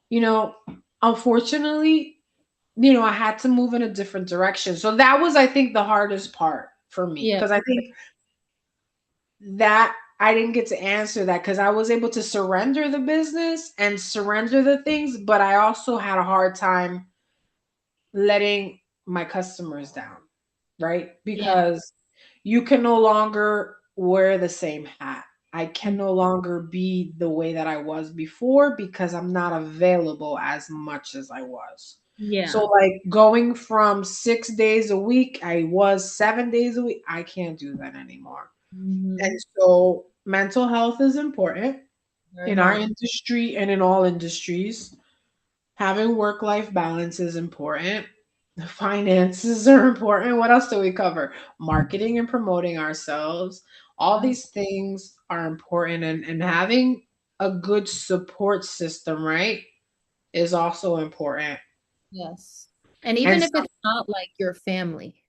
you know, unfortunately, I had to move in a different direction. So that was, I think, the hardest part for me Yeah. because I think that I didn't get to answer that because I was able to surrender the business and surrender the things, but I also had a hard time letting my customers down, right? Yeah. Because you can no longer wear the same hat. I can Mm. no longer be the way that I was before because I'm not available as much as I was. So, Yeah. like going from 6 days a week, I was 7 days a week. I can't do that anymore. And Mhm. so, mental health is important Very in our much. industry and in all industries. Having work life balance is important. Finances are important. What else do we cover? Marketing and promoting ourselves. All Yeah. these things are important. And having a good support system, right, is also important. Yes. And And even if some, it's not like your family,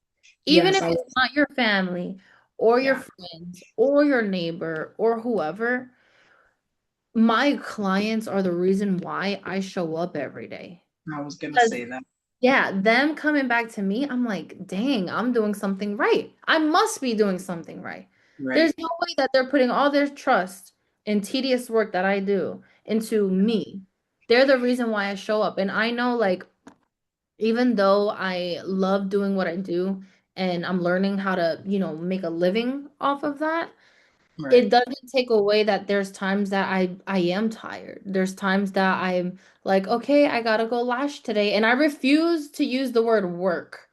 even yes, if it's not your family or your yeah, friends or your neighbor or whoever, my clients are the reason why I show up every day. I was going to Because, say that. yeah, them coming back to me, I'm like, dang, I'm doing something right. I must be doing something right. Right, There's no way that they're putting all their trust in tedious work that I do into me. They're the reason why I show up. And I know, like, even though I love doing what I do and I'm learning how to, make a living off of that, right, it doesn't take away that there's times that I am tired. There's times that I'm like, okay, I gotta go lash today. And I refuse to use the word work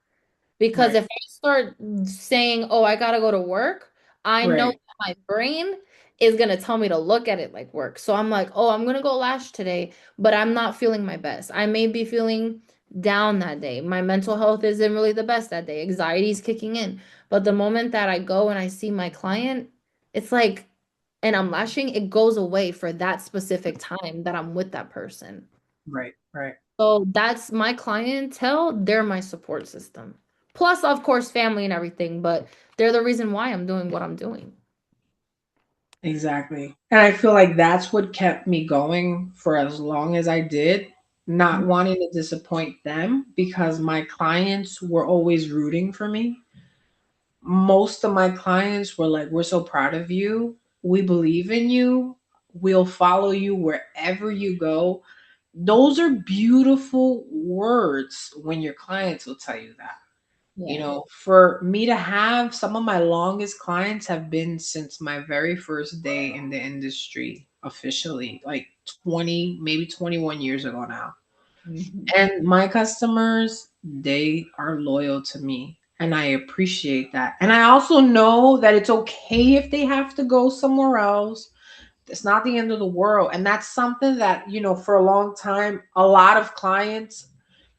because right, if I start saying, oh, I gotta go to work, I know right, that my brain is gonna tell me to look at it like work. So I'm like, oh, I'm gonna go lash today, but I'm not feeling my best. I may be feeling down that day. My mental health isn't really the best that day. Anxiety is kicking in. But the moment that I go and I see my client, it's like, and I'm lashing, it goes away for that specific time that I'm with that person. right, right. So that's my clientele. They're my support system. Plus, of course, family and everything, but they're the reason why I'm doing what I'm doing. Exactly. And I feel like that's what kept me going for as long as I did, not wanting to disappoint them because my clients were always rooting for me. Most of my clients were like, we're so proud of you. We believe in you. We'll follow you wherever you go. Those are beautiful words when your clients will tell you that. Yeah. For me to have some of my longest clients have been since my very first day in the industry officially, like 20, maybe 21 years ago now. Mhm. And my customers, they are loyal to me. And I appreciate that. And I also know that it's okay if they have to go somewhere else It's not the end of the world. And that's something that, for a long time, a lot of clients,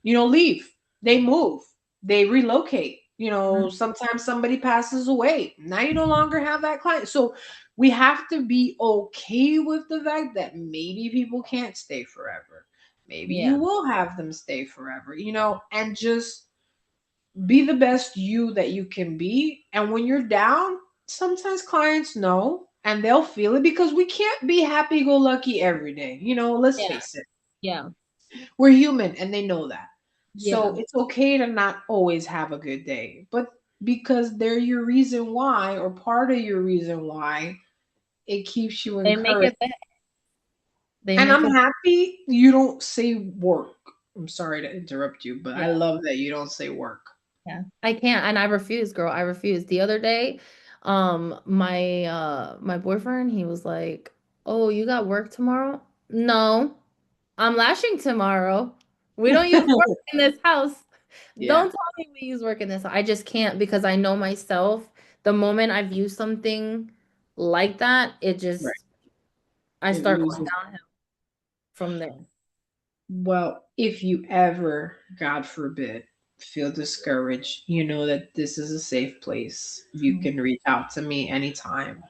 leave. They move. They relocate. Mhm. Sometimes somebody passes away. Now you no longer have that client. So we have to be okay with the fact that maybe people can't stay forever. Maybe you Yeah. will have them stay forever, and just be the best you that you can be. And when you're down, sometimes clients know and they'll feel it because we can't be happy go lucky every day. Let's Yeah. face it. Yeah. We're human and they know that. So Yeah. it's okay to not always have a good day, but because they're your reason why, or part of your reason why, it keeps you They make encouraged. it better. They And make I'm it. happy you don't say work. I'm sorry to interrupt you, but I Yeah. love that you don't say work. Yeah. I can't, and I refuse, girl. I refuse. The other day, my boyfriend, he was like, "Oh, you got work tomorrow?" No, I'm lashing tomorrow. We don't use work in this house. Yeah. Don't tell me we use work in this. I just can't because I know myself. The moment I view something like that, Right. I It start going loses. downhill from there. Well, if you ever, God forbid, feel discouraged, you know that this is a safe place. You Mhm. can reach out to me anytime.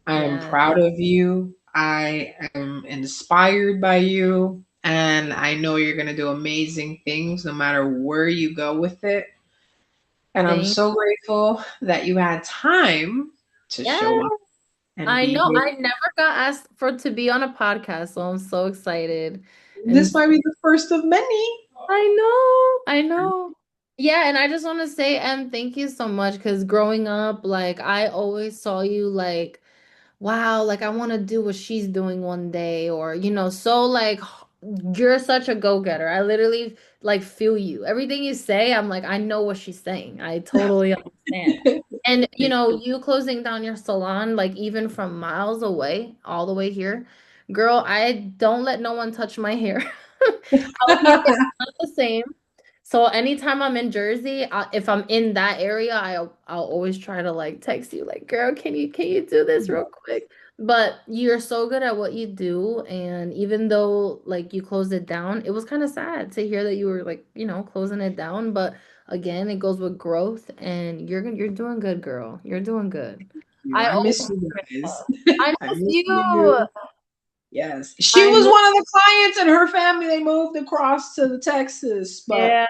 I am Yeah. proud of you. I am inspired by you. And I know you're going to do amazing things no matter where you go with it. And I'm Thank. so grateful that you had time to Yeah. show up and I be know. here. I never got asked for to be on a podcast, so I'm so excited. And This might be the first of many. I know, I know. Yeah, and I just want to say, thank you so much because growing up, like I always saw you like, wow, like I want to do what she's doing one day, or so like you're such a go-getter. I literally like feel you. Everything you say, I'm like, I know what she's saying. I totally understand. And you closing down your salon, like even from miles away, all the way here, girl, I don't let no one touch my hair. Out here, it's not the same. So anytime I'm in Jersey, if I'm in that area, I'll always try to like text you, like, girl, can you do this real quick? But you're so good at what you do, and even though like you closed it down, it was kind of sad to hear that you were like, closing it down. But again, it goes with growth, and you're doing good, girl. You're doing good. I I miss always you guys. I I miss miss you. you. Yes. She I was miss one of the clients and her family, they moved across to the Texas. But yeah.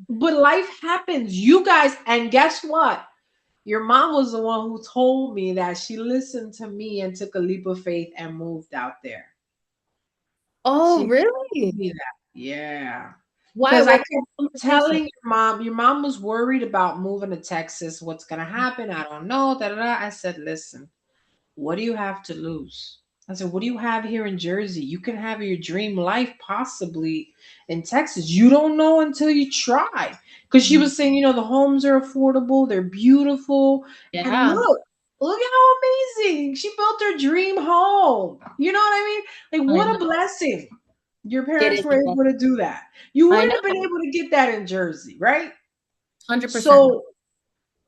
but life happens. You guys, and guess what? Your mom was the one who told me that she listened to me and took a leap of faith and moved out there. Oh, She really? told me that. Yeah. Why? Because I What kept conversation? telling your mom was worried about moving to Texas. What's gonna happen? I don't know. Da, da, da. I said, listen, what do you have to lose? I said, what do you have here in Jersey? You can have your dream life possibly in Texas. You don't know until you try. Because she was saying, the homes are affordable, they're beautiful. And Yeah, look how amazing. She built her dream home. You know what I mean? Like, I what a know. blessing. Your It parents is were the best. able to do that. You I wouldn't have been know. able to get that in Jersey, right? 100%. So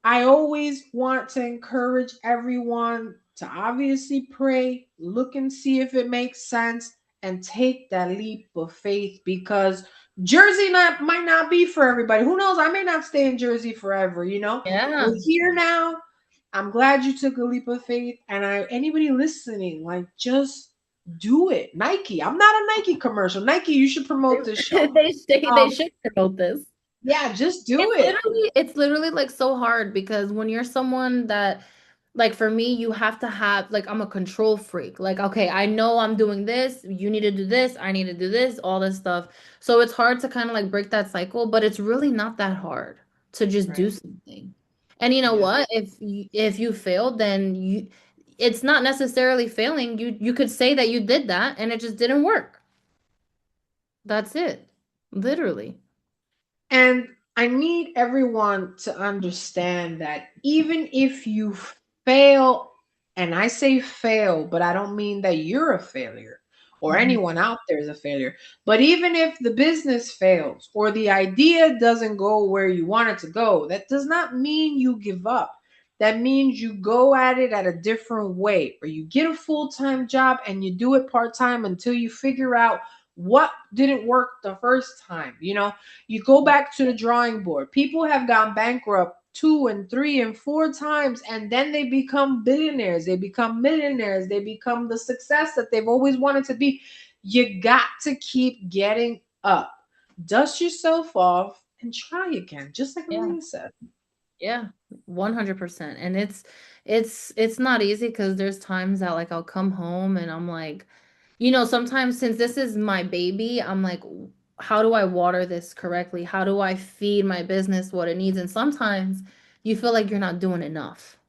I always want to encourage everyone to obviously pray, look and see if it makes sense, and take that leap of faith because Jersey might not be for everybody. Who knows? I may not stay in Jersey forever, We're Yeah. here now. I'm glad you took a leap of faith. And anybody listening, like just do it. Nike. I'm not a Nike commercial. Nike, you should promote this show. They Um, should promote this. yeah, just do It's it. literally like so hard because when you're someone that like for me, you have to have like I'm a control freak. Like, okay, I know I'm doing this, you need to do this, I need to do this, all this stuff. So it's hard to kind of like break that cycle, but it's really not that hard to just do Right. something. And you know Yeah. what? If you failed, then it's not necessarily failing. You could say that you did that and it just didn't work. That's it. Literally. And I need everyone to understand that even if you fail, and I say fail, but I don't mean that you're a failure or Mhm. anyone out there is a failure. But even if the business fails or the idea doesn't go where you want it to go, that does not mean you give up. that means you go at it at a different way, or you get a full-time job and you do it part-time until you figure out what didn't work the first time. You go back to the drawing board. People have gone bankrupt two and three and four times, and then they become billionaires, they become millionaires, they become the success that they've always wanted to be. You got to keep getting up, dust yourself off, and try again, just like Yeah. Amelia said. Yeah, 100%. And it's not easy because there's times that like I'll come home and I'm like, sometimes since this is my baby, I'm like, how do I water this correctly? How do I feed my business what it needs? And sometimes you feel like you're not doing enough.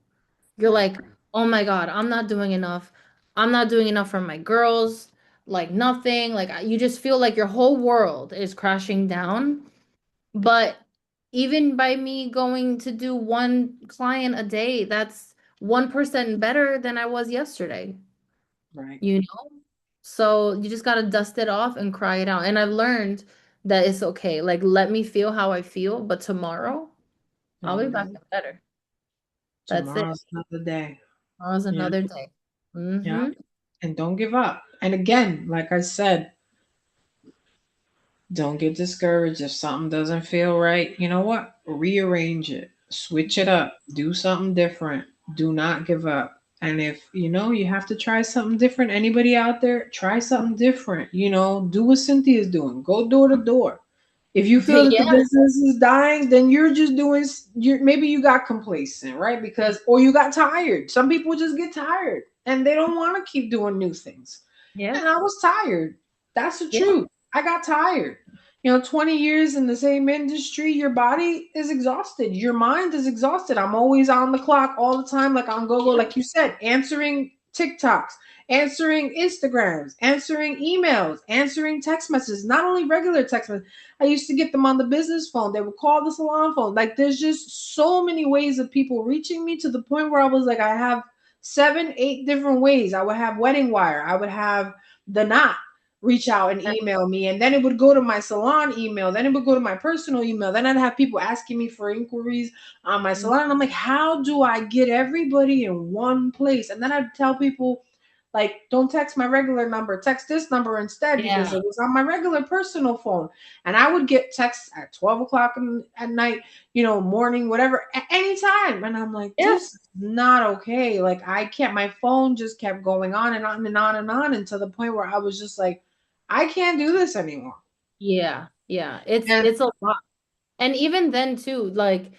You're Right. like, oh my God, I'm not doing enough. I'm not doing enough for my girls. Like nothing. Like you just feel like your whole world is crashing down. But even by me going to do one client a day, that's 1% better than I was yesterday, Right. you know? So you just gotta dust it off and cry it out. And I've learned that it's okay. Like, let me feel how I feel, but tomorrow I'll be back Mhm. to better. That's it. Tomorrow's another day. Tomorrow's Yeah. another day. Yeah. Mm-hmm. And don't give up. And again, like I said, don't get discouraged if something doesn't feel right. You know what? Rearrange it, switch it up, do something different. Do not give up. And if you have to try something different, anybody out there, try something different. Do what Cynthia's doing. Go door to door. If you feel that the Yeah, business is dying, then you're just doing. Maybe you got complacent, right? Or you got tired. Some people just get tired and they don't want to keep doing new things. yeah, And I was tired. That's the yeah, truth. I got tired. 20 years in the same industry, your body is exhausted. Your mind is exhausted. I'm always on the clock all the time, like on go, yeah, like you said, answering TikToks, answering Instagrams, answering emails, answering text messages, not only regular text messages. I used to get them on the business phone. They would call the salon phone. Like there's just so many ways of people reaching me to the point where I was like, I have 7, 8 different ways. I would have Wedding Wire. I would have the knot reach out and email me, and then it would go to my salon email, then it would go to my personal email, then I'd have people asking me for inquiries on my salon, and I'm like, how do I get everybody in one place? And then I'd tell people, like, don't text my regular number, text this number instead, because yeah, it was on my regular personal phone. And I would get texts at 12 o'clock at night, morning, whatever, at any time. And I'm like, yeah, this is not okay. Like, I can't, my phone just kept going on and on and on and on, and to the point where I was just like, I can't do this anymore. yeah, yeah. It's And it's a lot. And even then too, like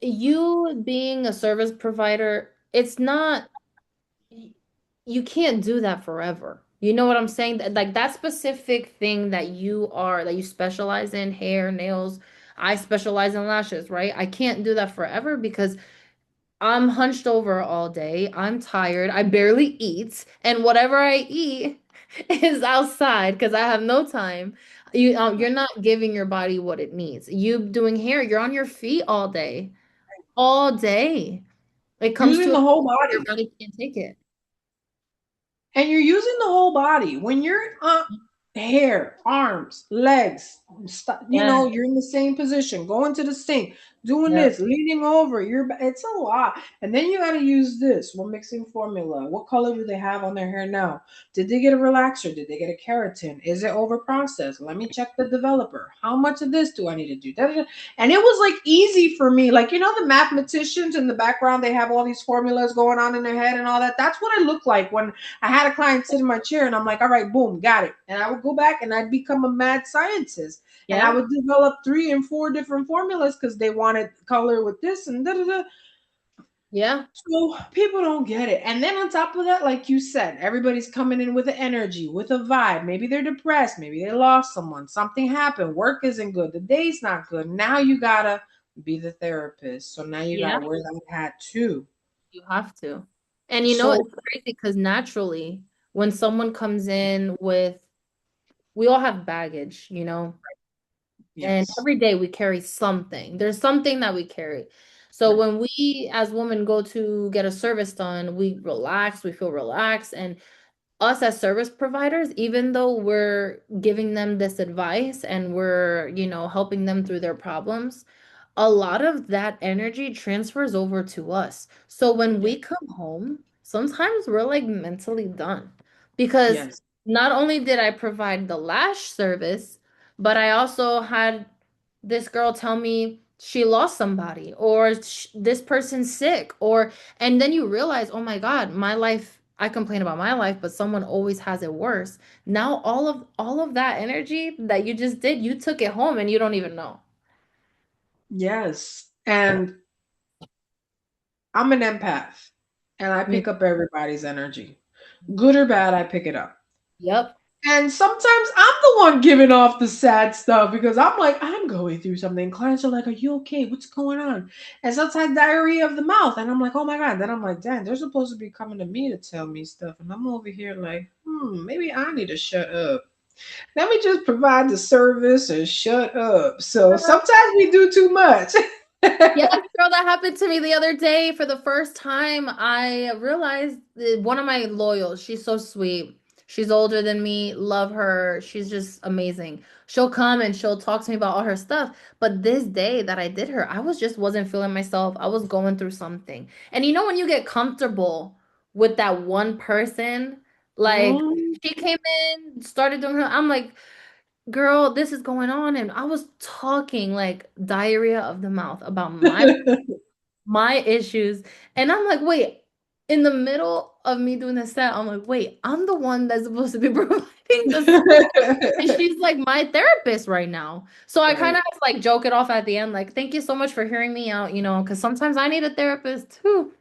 you being a service provider, it's not you can't do that forever. You know what I'm saying? Like that specific thing that you specialize in, hair, nails, I specialize in lashes, right? I can't do that forever because I'm hunched over all day. I'm tired. I barely eat, and whatever I eat is outside because I have no time. You're not giving your body what it needs. You doing hair, you're on your feet all day, all day. It comes using to a the whole point where your body. body can't take it. And you're using the whole body. When you're hair, arms, legs, Yeah. you're in the same position, going to the sink, doing Yep. this, leaning over. It's a lot. And then you got to use this. We're mixing formula. What color do they have on their hair now? Did they get a relaxer? Did they get a keratin? Is it over processed? Let me check the developer. How much of this do I need to do? Da, da, da. And it was like easy for me. Like, the mathematicians in the background, they have all these formulas going on in their head and all that. That's what I look like when I had a client sit in my chair, and I'm like, all right, boom, got it. And I would go back and I'd become a mad scientist. And I Yeah. would develop 3 and 4 different formulas because they wanted color with this and da da da. Yeah. So people don't get it. And then on top of that, like you said, everybody's coming in with an energy, with a vibe. Maybe they're depressed. Maybe they lost someone. Something happened. Work isn't good. The day's not good. Now you gotta be the therapist. So now you gotta Yeah. wear that hat too. You have to. And So it's crazy because naturally, when someone comes in with, we all have baggage, and yes. every day we carry something. There's something that we carry. So Right. when we as women go to get a service done, we relax, we feel relaxed. And us as service providers, even though we're giving them this advice and we're, helping them through their problems, a lot of that energy transfers over to us. So when Yeah. we come home, sometimes we're like mentally done because Yes. not only did I provide the lash service, but I also had this girl tell me she lost somebody or this person's sick or and then you realize, "Oh my God, my life, I complain about my life, but someone always has it worse." Now all of that energy that you just did, you took it home and you don't even know. Yes. And I'm an empath and I Me. pick up everybody's energy. Good or bad, I pick it up. Yep. And sometimes I'm the one giving off the sad stuff because I'm like, I'm going through something. Clients are like, are you okay? What's going on? And sometimes diarrhea of the mouth. And I'm like, oh my God. Then I'm like, damn, they're supposed to be coming to me to tell me stuff. And I'm over here like, maybe I need to shut up. Let me just provide the service and shut up. So sometimes we do too much. Yes, girl, that happened to me the other day. For the first time, I realized that one of my loyals, she's so sweet. She's older than me, love her. She's just amazing. She'll come and she'll talk to me about all her stuff. But this day that I did her, I was just wasn't feeling myself. I was going through something. And you know when you get comfortable with that one person, like Mm. she came in, started doing her, I'm like, girl, this is going on. And I was talking like diarrhea of the mouth about my issues. And I'm like, wait, in the middle of me doing the set, I'm like, wait, I'm the one that's supposed to be providing the service. And she's like my therapist right now. So I kind Right. of have to like joke it off at the end, like, thank you so much for hearing me out, because sometimes I need a therapist too.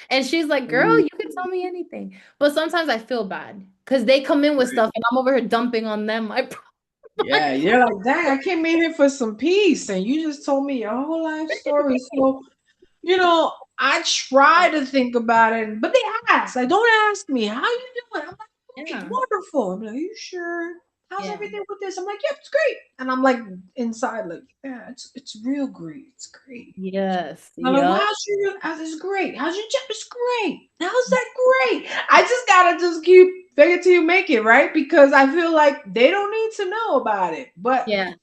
And she's like, girl, you can tell me anything. But sometimes I feel bad because they come in with Right. stuff and I'm over here dumping on them. Yeah, you're like, dang, I came in here for some peace, and you just told me your whole life story. So, I try to think about it, but they ask. Like, don't ask me, how you doing? I'm like, great, Yeah. wonderful. I'm like, are you sure? How's Yeah. everything with this? I'm like, yep, it's great. And I'm like inside, like, yeah, it's real great. It's great. Yes. I'm like, well, Yep. how's this great? How's your job? It's great. How's that great? I just gotta just keep fake it till you make it, right? Because I feel like they don't need to know about it. But Yeah.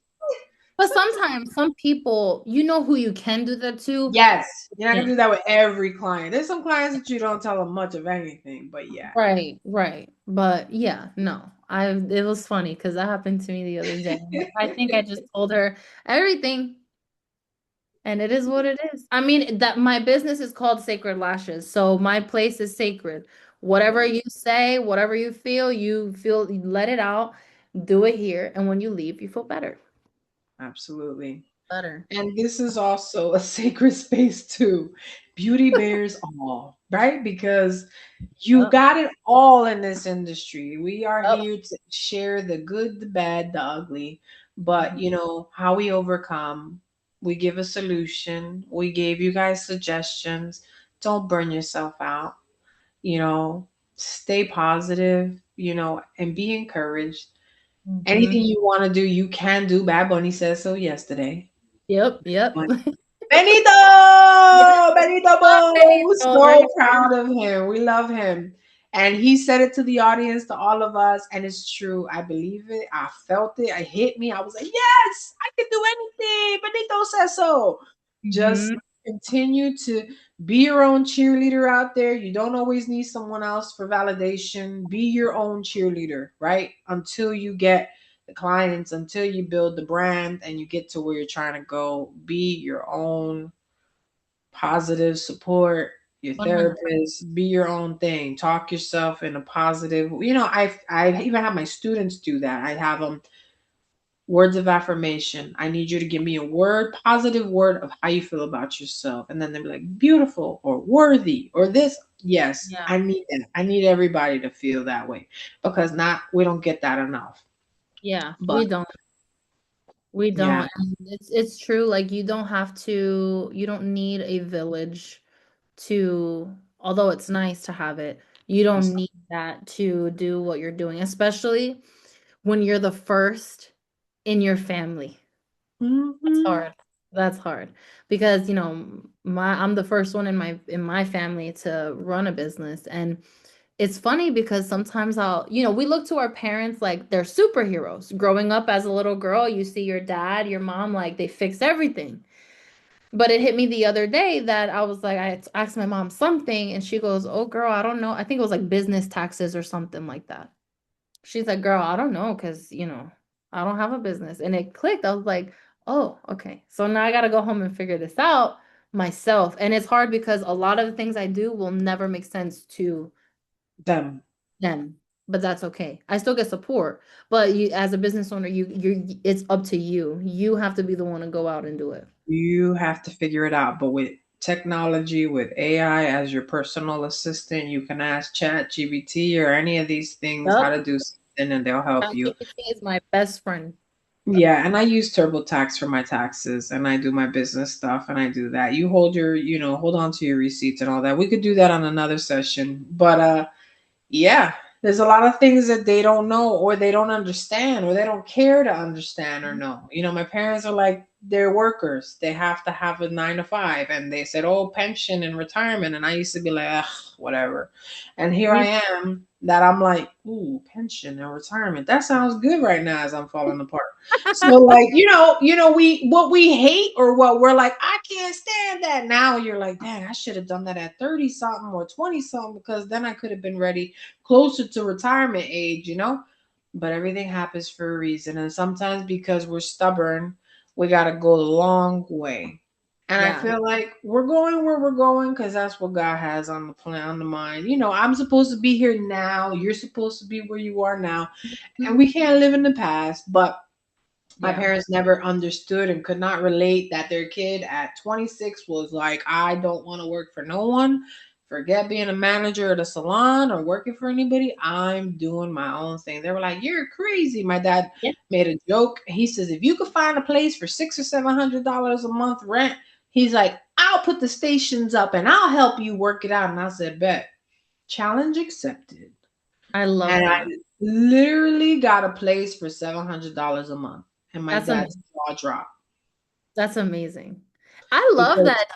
But sometimes some people, you know who you can do that to? yes, you're not gonna Yeah. do that with every client. There's some clients that you don't tell them much of anything, but yeah. Right, right. But yeah, no. It was funny because that happened to me the other day. I think I just told her everything and it is what it is. I mean, that my business is called Sacred Lashes. So my place is sacred. Whatever you say, whatever you feel, you let it out, do it here, and when you leave, you feel better. Absolutely. Better. And this is also a sacred space too. Beauty bears all, right? Because you Yep. got it all in this industry. We are Yep. here to share the good, the bad, the ugly, but Mhm. how we overcome. We give a solution. We gave you guys suggestions. Don't burn yourself out, you know, stay positive, and be encouraged. Anything Mhm. you want to do, you can do. Bad Bunny says so yesterday. Yep. Yep. Benito! Benito Love Bo! We're Benito so right here. proud of him. We love him. And he said it to the audience, to all of us, and it's true. I believe it. I felt it. It hit me. I was like, yes, I can do anything. Benito says so. Just Mhm. continue to be your own cheerleader out there. You don't always need someone else for validation. Be your own cheerleader, right? Until you get the clients, until you build the brand and you get to where you're trying to go. Be your own positive support, your 100. therapist, be your own thing. Talk yourself in a positive. I even have my students do that. I have them words of affirmation. I need you to give me a word, positive word of how you feel about yourself. And then they'll be like beautiful or worthy or this. Yes, Yeah. I need that. I need everybody to feel that way because not we don't get that enough. Yeah. But We don't. We yeah. don't. And it's true. Like you don't need a village to, although it's nice to have it, you don't need that to do what you're doing, especially when you're the first in your family. That's Mhm. hard. That's hard because, I'm the first one in my family to run a business. And it's funny because sometimes we look to our parents like they're superheroes. Growing up as a little girl, you see your dad, your mom, like they fix everything. But it hit me the other day that I was like, I asked my mom something, and she goes, "Oh, girl, I don't know. I think it was like business taxes or something like that." She's like, "Girl, I don't know, because, I don't have a business." And it clicked. I was like, "Oh, okay. So now I got to go home and figure this out myself." And it's hard because a lot of the things I do will never make sense to Them. them, but that's okay. I still get support, but you, as a business owner, it's up to you. You have to be the one to go out and do it. You have to figure it out. But with technology, with AI as your personal assistant, you can ask Chat GBT or any of these things how Yep. to do something and they'll help you. ChatGPT is my best friend. Yeah, and I use TurboTax for my taxes and I do my business stuff and I do that. You hold your, hold on to your receipts and all that. We could do that on another session. But yeah, there's a lot of things that they don't know or they don't understand or they don't care to understand or know. My parents are like, they're workers. They have to have a 9 to 5. And they said, oh, pension and retirement. And I used to be like, ugh, whatever. And here I Me- am that I'm like, ooh, pension and retirement. That sounds good right now as I'm falling apart. So like, we what we hate or what we're like, I can't stand that. Now you're like, dang, I should have done that at 30 something or 20 something because then I could have been ready closer to retirement age. But everything happens for a reason. And sometimes because we're stubborn, we gotta go the long way. And I Yeah. feel like we're going where we're going because that's what God has on the plan, on the mind. I'm supposed to be here now. You're supposed to be where you are now. And we can't live in the past, but my Yeah. parents never understood and could not relate that their kid at 26 was like, I don't want to work for no one. Forget being a manager at a salon or working for anybody. I'm doing my own thing. They were like, you're crazy. My dad Yeah. made a joke. He says, if you could find a place for $600 or $700 a month rent, he's like, I'll put the stations up and I'll help you work it out. And I said, bet. Challenge accepted. I love And I that. literally got a place for $700 a month. And my That's dad's amazing. jaw dropped That's amazing. I love because that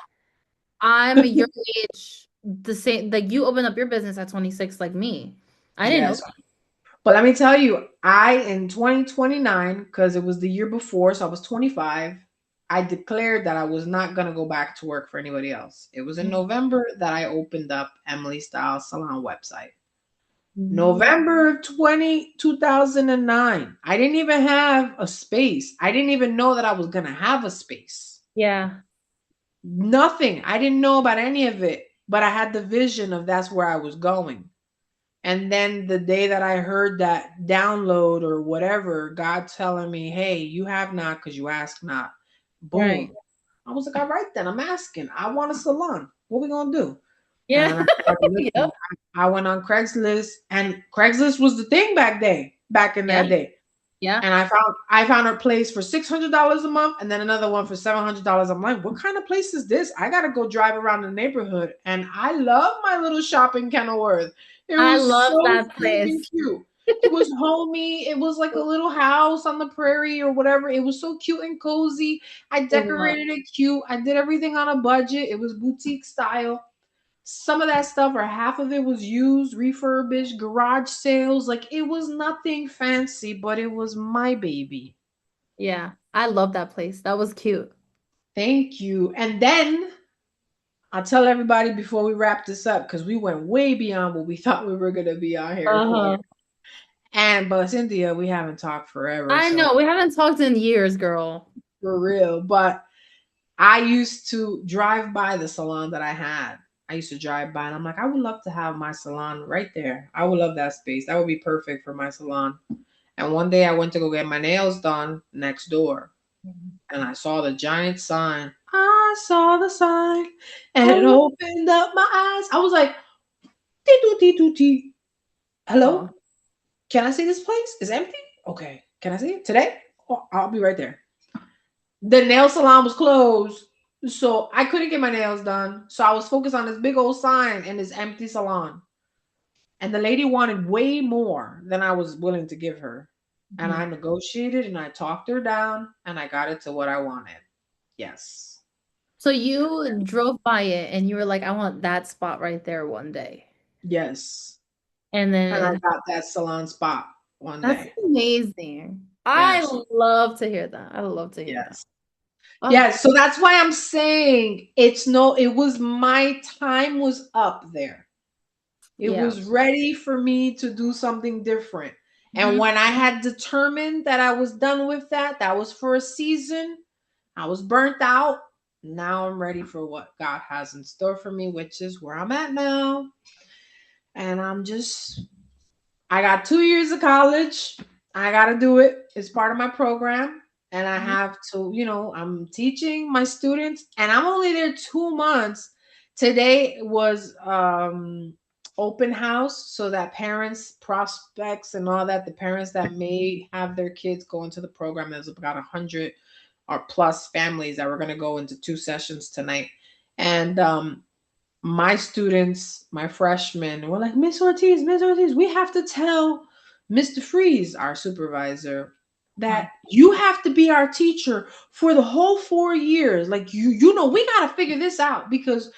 I'm your age, the same, like you opened up your business at 26 like me. I didn't know yes. But let me tell you, I in 2029, because it was the year before, so I was 25, I declared that I was not gonna go back to work for anybody else. It was in that. November that I opened up Emily Style Salon website. Mhm. November 2009. I didn't even have a space. I didn't even know that I was gonna have a space. Yeah. Nothing. I didn't know about any of it, but I had the vision of that's where I was going. And then the day that I heard that download or whatever, God telling me, hey, you have not because you ask not. Boom. Right. I was like, all right, then I'm asking. I want a salon. What we going to do? Yeah. And I started looking. Yep. I went on Craigslist, and Craigslist was the thing back in Yeah. that day. Yeah. And I found a place for $600 a month and then another one for $700. I'm like, what kind of place is this? I gotta go drive around the neighborhood. And I love my little shop in Kenilworth. It I was love so that stinking place. cute. It was homey. It was like a little house on the prairie or whatever. It was so cute and cozy. I It was. decorated it cute. I did everything on a budget. It was boutique style. Some of that stuff or half of it was used, refurbished, garage sales. Like it was nothing fancy, but it was my baby. Yeah. I love that place. That was cute. Thank you. And then I'll tell everybody before we wrap this up because we went way beyond what we thought we were going to be on here for. Uh-huh. But Cynthia, we haven't talked forever, I so know. We haven't talked in years, girl. for real. But I used to drive by the salon that I had. I used to drive by and I'm like, I would love to have my salon right there. I would love that space. That would be perfect for my salon. And one day I went to go get my nails done next door and I saw the giant sign. I saw the sign and it Oh, opened up my eyes. I was like, tee doo tee doo tee. oh, Hello? Can I see this place? It's empty? Okay. Can I see it today? Oh, I'll be right there. The nail salon was closed. So I couldn't get my nails done. So I was focused on this big old sign in this empty salon. And the lady wanted way more than I was willing to give her. And I mhm. negotiated and I talked her down and I got it to what I wanted. Yes. So you drove by it and you were like, I want that spot right there one day. Yes. And And I then got that salon spot one that's day. amazing. I Yes. love to hear that. I love to hear that. Yes. Oh, Yeah, so that's why I'm saying it was my time was up there. It yeah. was ready for me to do something different. And Hmm. when I had determined that I was done with that, that was for a season. I was burnt out. Now I'm ready for what God has in store for me, which is where I'm at now. And I got 2 years of college. I got to do it. It's part of my program. And I have to, I'm teaching my students, and I'm only there 2 months. Today was open house so that parents, prospects, and all that, the parents that may have their kids go into the program, there's about 100 or plus families that we're going to go into 2 sessions tonight. And my students, my freshmen, were like, Miss Ortiz, we have to tell Mr. Freeze, our supervisor, that you have to be our teacher for the whole 4 years. Like we gotta figure this out because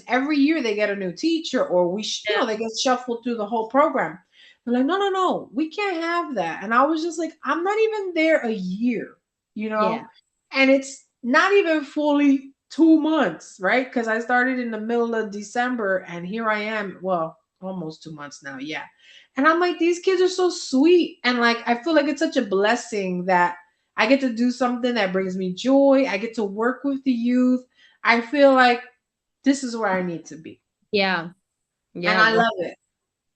every year they get a new teacher, or Yeah. they get shuffled through the whole program. They're like, no, no, no, we can't have that. And I was just like, I'm not even there a year, you Yeah. know, and it's not even fully 2 months, right? Because I started in the middle of December, and here I am. Well, almost 2 months now. Yeah. And I'm like, these kids are so sweet. And like, I feel like it's such a blessing that I get to do something that brings me joy. I get to work with the youth. I feel like this is where I need to be. Yeah. And Yeah. I Well, love it.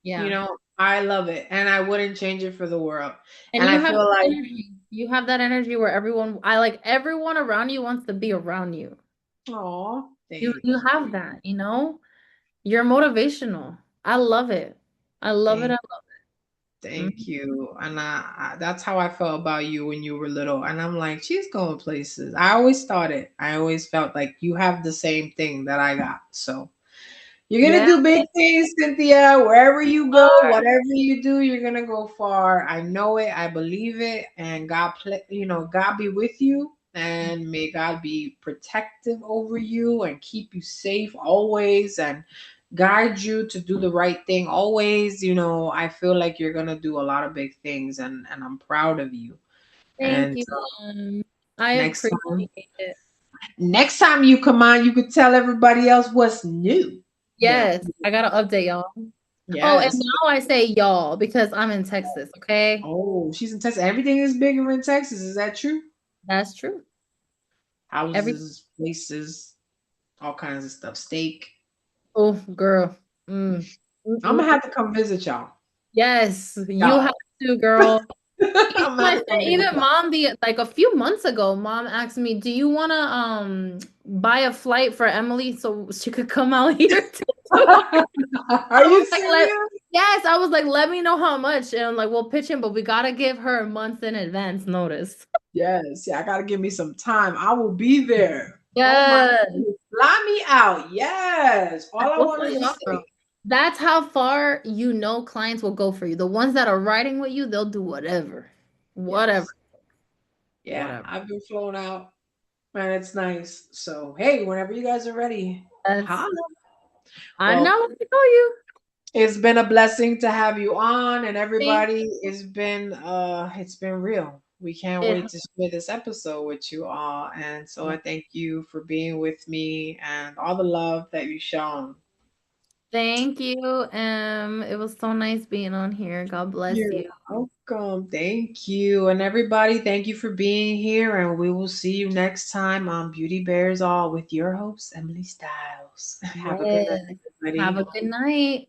yeah. I love it. And I wouldn't change it for the world. And And you I have feel that like, energy. You have that energy where everyone around you wants to be around you. oh, You thank have you. that, You're motivational. I love it. I love it. I Thank love it. Thank you. And that's how I felt about you when you were little. And I'm like, she's going places. I always thought it. I always felt like you have the same thing that I got. So you're going to Yeah, do big things, Cynthia. Wherever you go, are. whatever you do, you're going to go far. I know it. I believe it. And God be with you. And may God be protective over you and keep you safe always. And guide you to do the right thing always. I feel like you're gonna do a lot of big things, and I'm proud of you. Thank And you. I next appreciate time it. next time you come on, you could tell everybody else what's new. That Yes, I gotta update y'all. Oh, and yes. now I say y'all because I'm in Texas, okay? Oh, she's in Texas. Everything is bigger in Texas. Is that true? That's true. Every Houses, places, all kinds of stuff. Steak. Oh, girl. Mm. I'm gonna Mm-mm. have to come visit y'all. Yes, you have Y'all. to, girl. I'm gonna have to come visit Even y'all. mom the like a few months ago, mom asked me, "Do you want to buy a flight for Emily so she could come out here to Are I was you like, let, serious? yes, I was like, let me know how much. And I'm like, we'll pitch in, but we gotta give her months in advance notice. Yes, yeah, I gotta give me some time. I will be there. Oh my Yes. goodness. Fly me out. Yes. All I We'll want fly is you a out, girl. steak. That's how far clients will go for you. The ones that are riding with you, they'll do whatever. Whatever. Yes. Yeah, Whatever. I've been flown out and it's nice. So hey, whenever you guys are ready, That's holla. I Well, know what to tell you. it's been a blessing to have you on, and Thank everybody, it's been real. We can't it. wait to share this episode with you all. And so I thank you for being with me and all the love that you've shown. Thank you. It was so nice being on here. God bless You're you. welcome. Thank you. And everybody, thank you for being here. And we will see you next time on Beauty Bears All with your host, Emily Styles. Have a good night, Yes. Have everybody. a good night.